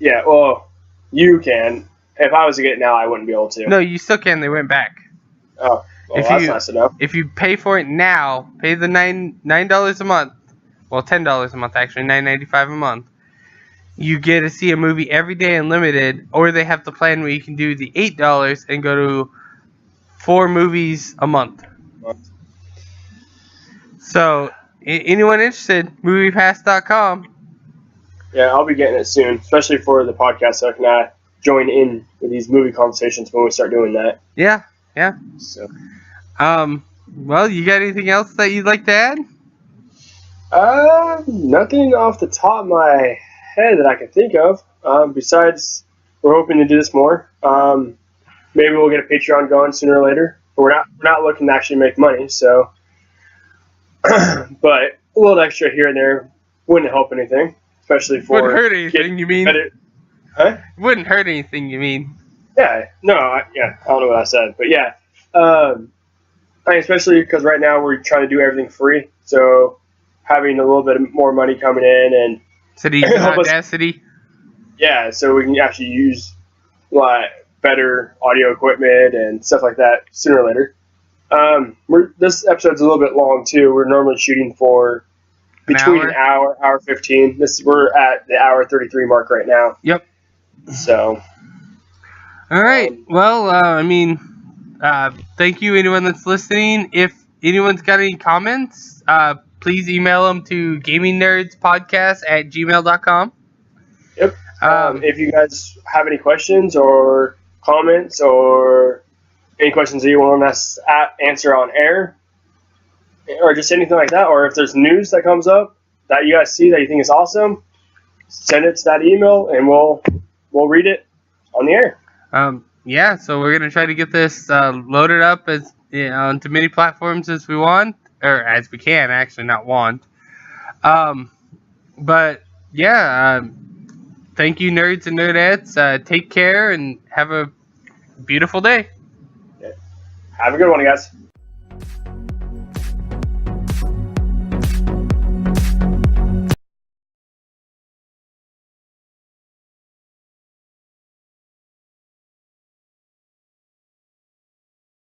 Yeah, well, you can. If I was to get it now, I wouldn't be able to. No, you still can. They went back. Oh, well, that's nice to know. If you pay for it now, pay the $9 a month. Well, $10 a month, actually. $9.95 a month. You get to see a movie every day unlimited, or they have the plan where you can do the $8 and go to 4 movies a month. So, anyone interested, MoviePass.com. Yeah, I'll be getting it soon, especially for the podcast, so I can join in with these movie conversations when we start doing that. Yeah. So, well, you got anything else that you'd like to add? Nothing off the top of my head that I can think of. Besides, we're hoping to do this more. Maybe we'll get a Patreon going sooner or later. But we're not looking to actually make money, so. But a little extra here and there wouldn't help anything, especially for. Wouldn't hurt anything, you mean? Huh? Wouldn't hurt anything, you mean? Yeah. No. I don't know what I said, but yeah. Especially because right now we're trying to do everything free, so having a little bit more money coming in and. So do you use Audacity? Yeah, so we can actually use better audio equipment and stuff like that sooner or later. This episode's a little bit long too. We're normally shooting for between an hour 15. We're at the hour 33 mark right now. Yep. So. All right. Well, thank you anyone that's listening. If anyone's got any comments, please email them to gamingnerdspodcast@gmail.com. Yep. If you guys have any questions or comments or any questions that you want us to answer on air or just anything like that, or if there's news that comes up that you guys see that you think is awesome, send it to that email and we'll read it on the air. Yeah, so we're going to try to get this loaded up as onto many platforms as we want, or as we can, actually, not want. But yeah, thank you, nerds and nerdettes. Take care and have a beautiful day. Yeah. Have a good one, guys.